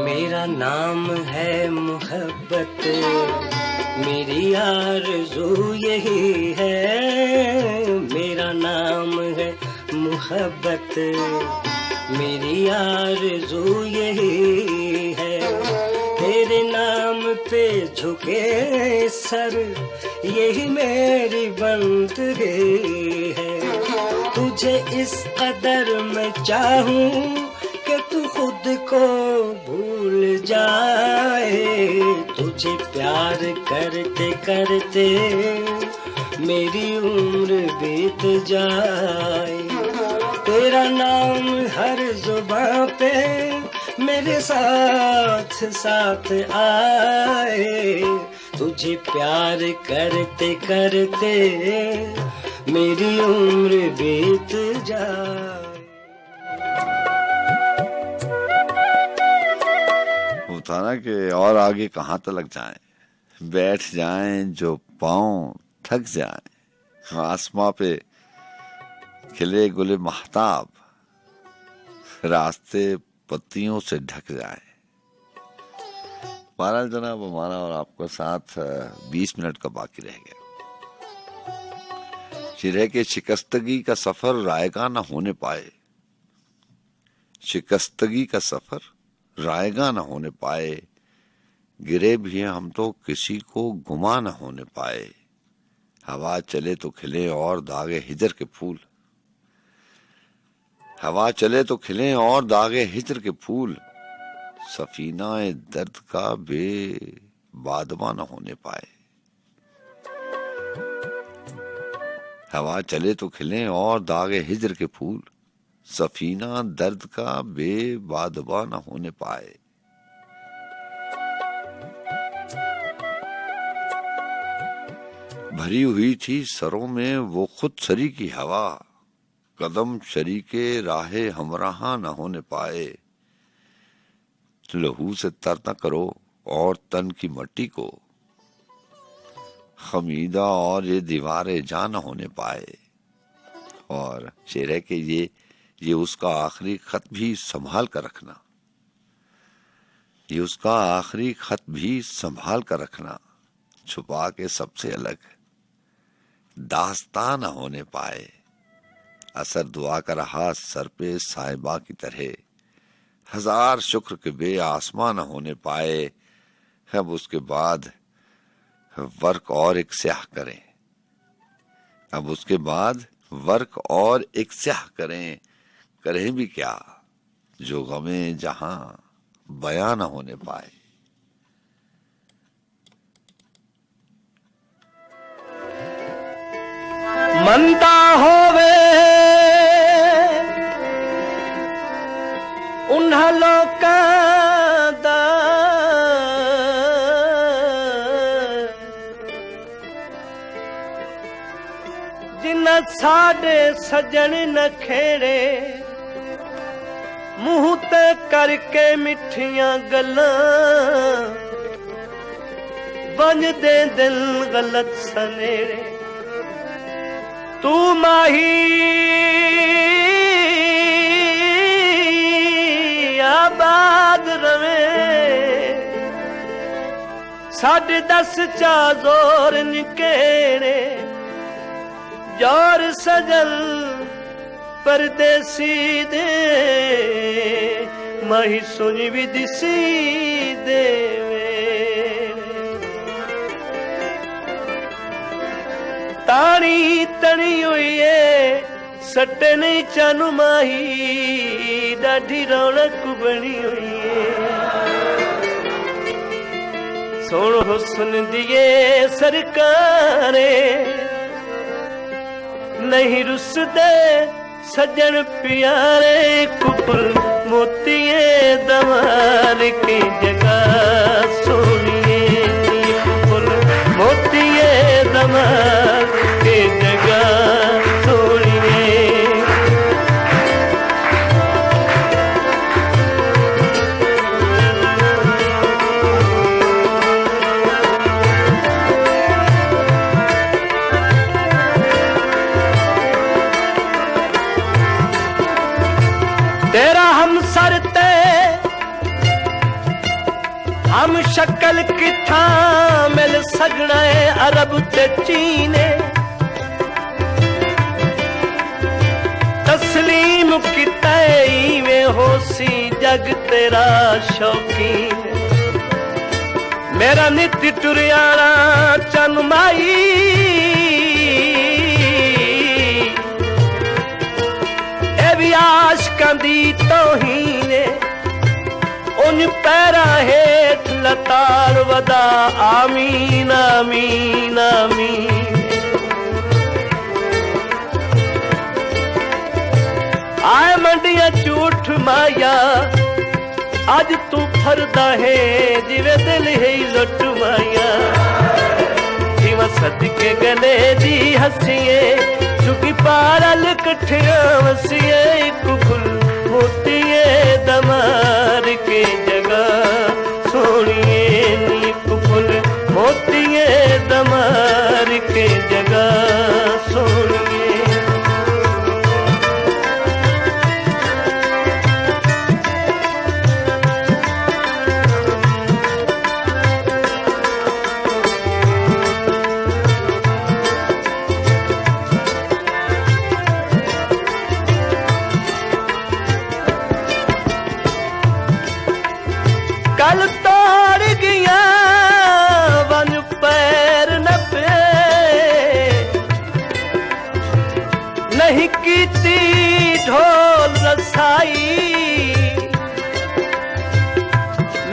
मेरा नाम है मोहब्बत, मेरी आरज़ू यही है। मेरा नाम है मोहब्बत, मेरी आरज़ू यही है। तेरे नाम पे झुके सर यही मेरी बंदगी है। तुझे इस कदर मैं चाहूं कि तू खुद को भूल जाए। तुझे प्यार करते करते मेरी उम्र बीत जाए। तेरा नाम हर जुबां पे मेरे साथ साथ आए। तुझे प्यार करते करते मेरी उम्र बीत जाए। होता ना कि और आगे कहाँ तक जाएं, बैठ जाएं जो पाँव थक जाएं। आसमां पे खिले गुले महताब, रास्ते पत्तियों से ढक जाए। बहरहाल जनाब, हमारा और आपका साथ 20 मिनट का बाकी रह गया। चिरह के शिकस्तगी का सफर रायगा न होने पाए। शिकस्तगी का सफर रायगा न होने पाए। गिरे भी हैं हम तो किसी को गुमा न होने पाए। हवा चले तो खिले और दागे हिजर के फूल। हवा चले तो खिले और दागे हिजर के फूल। सफीना दर्द का बादमा न होने पाए। हवा चले तो खिले और दागे हिजर के फूल। सफीना दर्द का बादमा न होने पाए। भरी हुई थी सरों में वो खुद सरी की हवा। कदम शरीके राहे हमराहा न होने पाए। लहू से तर न करो और तन की मट्टी को। खमीदा और ये दीवारें जा न होने पाए। और शेर है कि ये उसका आखिरी खत भी संभाल कर रखना। ये उसका आखिरी खत भी संभाल कर रखना। छुपा के सबसे अलग दास्तां न होने पाए। असर दुआ का रहा सर पे साहिबा की तरह। हजार शुक्र के आसमां न होने पाए। अब उसके बाद वर्क और एक स्याह करें। अब उसके बाद वर्क और एक स्याह करें भी क्या, जो गमे जहां बयां न होने पाए। मंदा होवे उन्हां लोकां दा जिन्हां साडे सजन नखेड़े मुंह ते करके मिठियां गल्लां बनदे दिल गलत सनेड़े। तू माही आबाद रवे साढ़े 10 चा जोर निकेड़े जोर सजल परदेसी दे माही सुनी भी दिसी देवे। तानी तनी हुई है सटे नहीं चानू माही डाढ़ी रौनक बनी हुई है। सोनो हुस्न दिए सरकारे नहीं रुसदे सजन प्यारे कुपुल मोतिए दमार की जगह सोनिए कुपुल मोतिए दमार की जगह सोनिए। तेरा हम सरते हम शक्ल किथा मिल सगना है अरब ते चीने। तस्लीम किता में होसी जग तेरा शौकीन। मेरा नित टुरियाना चनमाई ए भी आशकां दी तौहीने उन पैरा हेठ लतार वदा आमीन आमीन आमीन। आए मंडिया झूठ माया अज तू फरदा है जिवे दिल है लुट माया। जीवा सदके गले दी हसीए चुकी पारल कठिया वसीए एक फुल मोतिए दमार के जगह सोनिए नी फुल मोतिए दमार के जगह सोनिए। कल तोड़ गया वन पैर न पे नहीं कीती ढोल रसाई।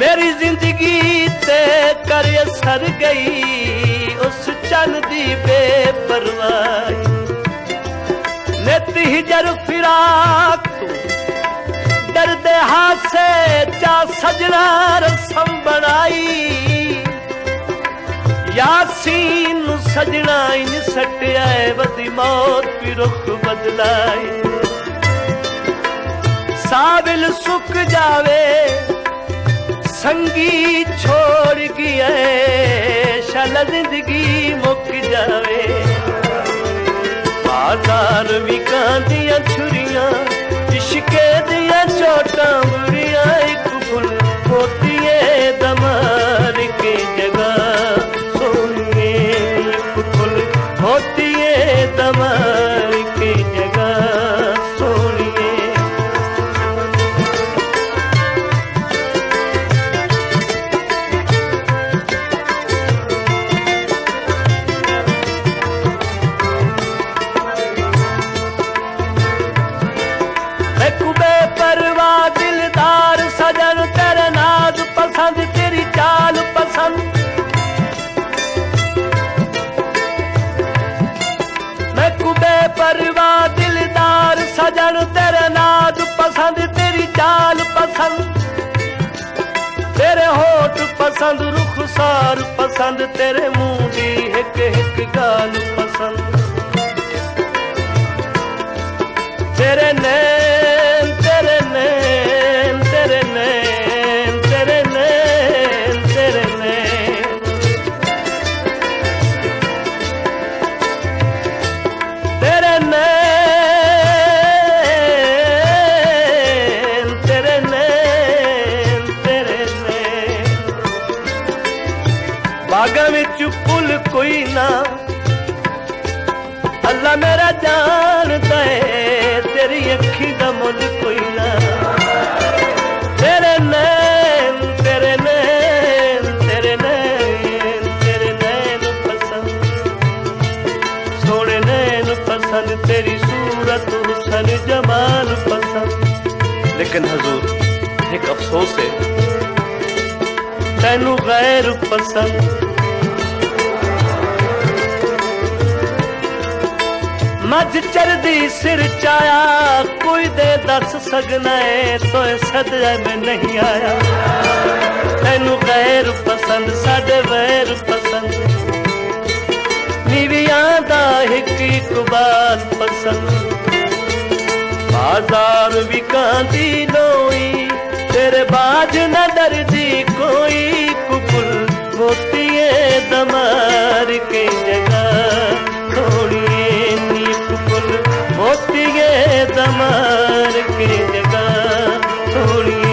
मेरी जिंदगी ते कर सर गई उस चन दी बेपरवाही। नित हिजर फिराक तू दर्द हासे चा सजना रसम बनाई। यासीन सजना इन सटिया बदी मौत भी रुख बदलाई। साबिल सुख जावे संगी छोड़ गया शाला जिंदगी मुक जावे। बाजार भी कांदियां छुरियां इश्के दिया चोटा बुरिया एक फुल मोतिए दमार के जगह सोनिए एक फुल मोतिए दमार के जगह सोनिए। पसंद रुखसार पसंद तेरे मुंह दी हिक हिक गाल पसंद तेरे नैन तेरे नैन तेरे नैन तेरे नैन तेरे नैन तेरे नैन तेरे नैन तेरे नैन बागां विच फुल कोई ना अल्लाह मेरा जानदा है तेरी अखी दा मुल कोई ना तेरे नैन तेरे नैन तेरे नैन तेरे नैन पसंद सोने नैन पसंद तेरी सूरत हुस्न जमाल पसंद लेकिन हजूर एक अफसोस है तैनू गैर पसंद मझ चरदी सिर चाया कोई दे दस सकना है तो सदया में नहीं आया तैनू गैर पसंद साडे वैर पसंद नीवियां दा हिक इकबाल पसंद बाजार विकांदी लोई तेरे बाज न डरदी कोई कुकुल मोतिये दमार के जगह थोड़ी मोतिये दमार के जगह थोड़िए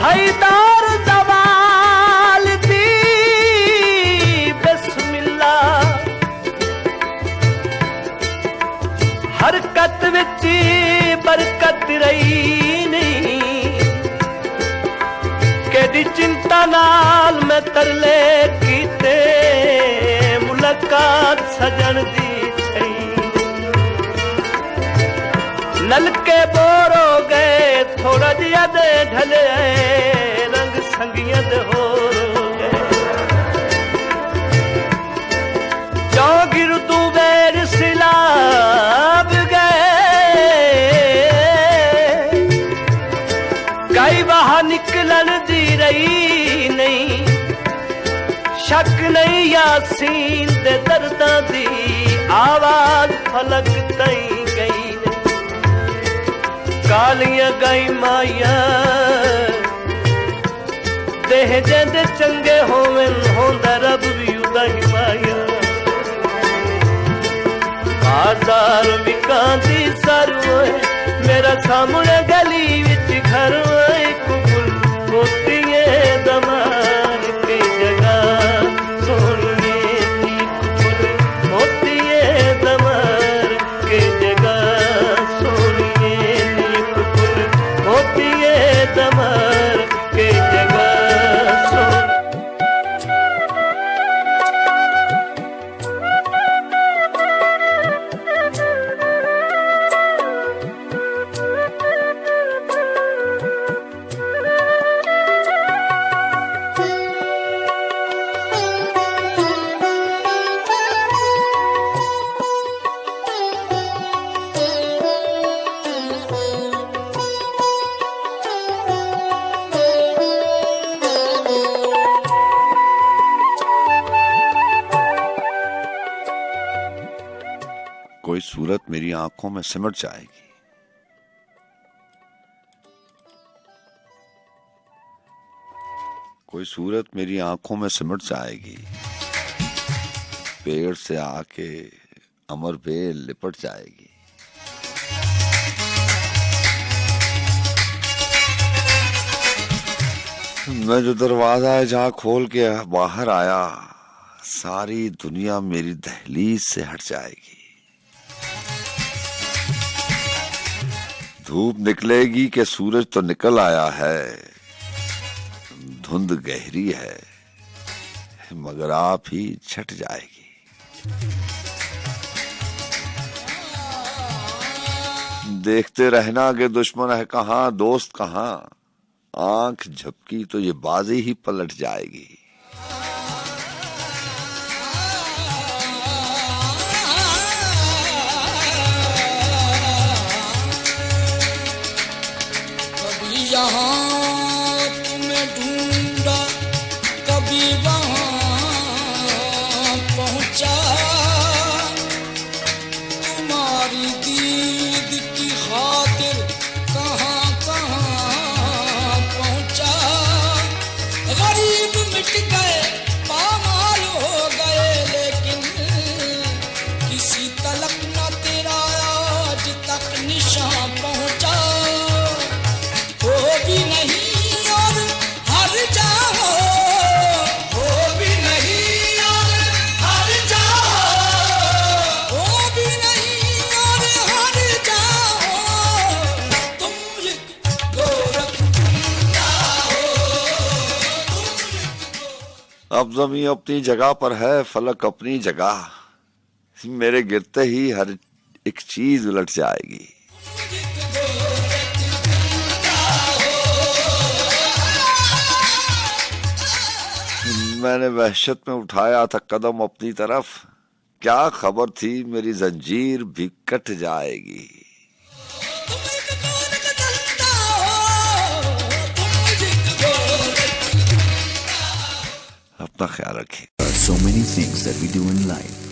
हैदार जवाल दी बिस्मिल्लाह हरकत विच बरकत रही नहीं केडी चिंता नाल मैं तरले कीते मुलाकात सजन दी थई नलके बोर हो गए थोड़ा जिया दे ढले रंग संगियत हो गए जो गिर तू बैर सिलाब गए कई वहां निकलन दी रही नहीं शक नहीं यासीन दे दर्दां दी आवाज फलक तई गई कालियां गाई माया देह जेंदे चंगे होवन होंदा रब भी उदा ही माया बाजार विकांदी सरवे मेरा सामने गली विच घर कुकुल मोतिये दमार के जगह सोनिए नी कुकुल मोतिये दमार के जगह दमार के जगह कोई सूरत मेरी आंखों में सिमट जाएगी कोई सूरत मेरी आंखों में सिमट जाएगी पेड़ से आके अमर पे लिपट जाएगी मैं जो दरवाजा है जहां खोल के बाहर आया सारी दुनिया मेरी दहलीज से हट जाएगी धूप निकलेगी कि सूरज तो निकल आया है, धुंध गहरी है मगर आप ही छट जाएगी। देखते रहना कि दुश्मन है कहाँ दोस्त कहाँ, आंख झपकी तो ये बाजी ही पलट जाएगी। कभी यहाँ तुम्हें ढूंढा, कभी वहाँ पहुँचा, तुम्हारी दीद की खातिर कहाँ कहाँ पहुँचा। गरीब मिट गए पामाल हो गए, लेकिन किसी तलक न तेरा आज तक निशान पहुँचा। हो भी नहीं और हर जाओ, हो भी नहीं और हर जाओ, हो भी नहीं और हर जाओ, तुम एक गोरखपुरा हो। अब ज़मीं अपनी जगह पर है, फलक अपनी जगह, मेरे गिरते ही हर एक चीज उलट जाएगी। मैंने वहशत में उठाया था कदम अपनी तरफ, क्या खबर थी मेरी जंजीर भी कट जाएगी। अपना ख्याल रखें। So many things that we do in life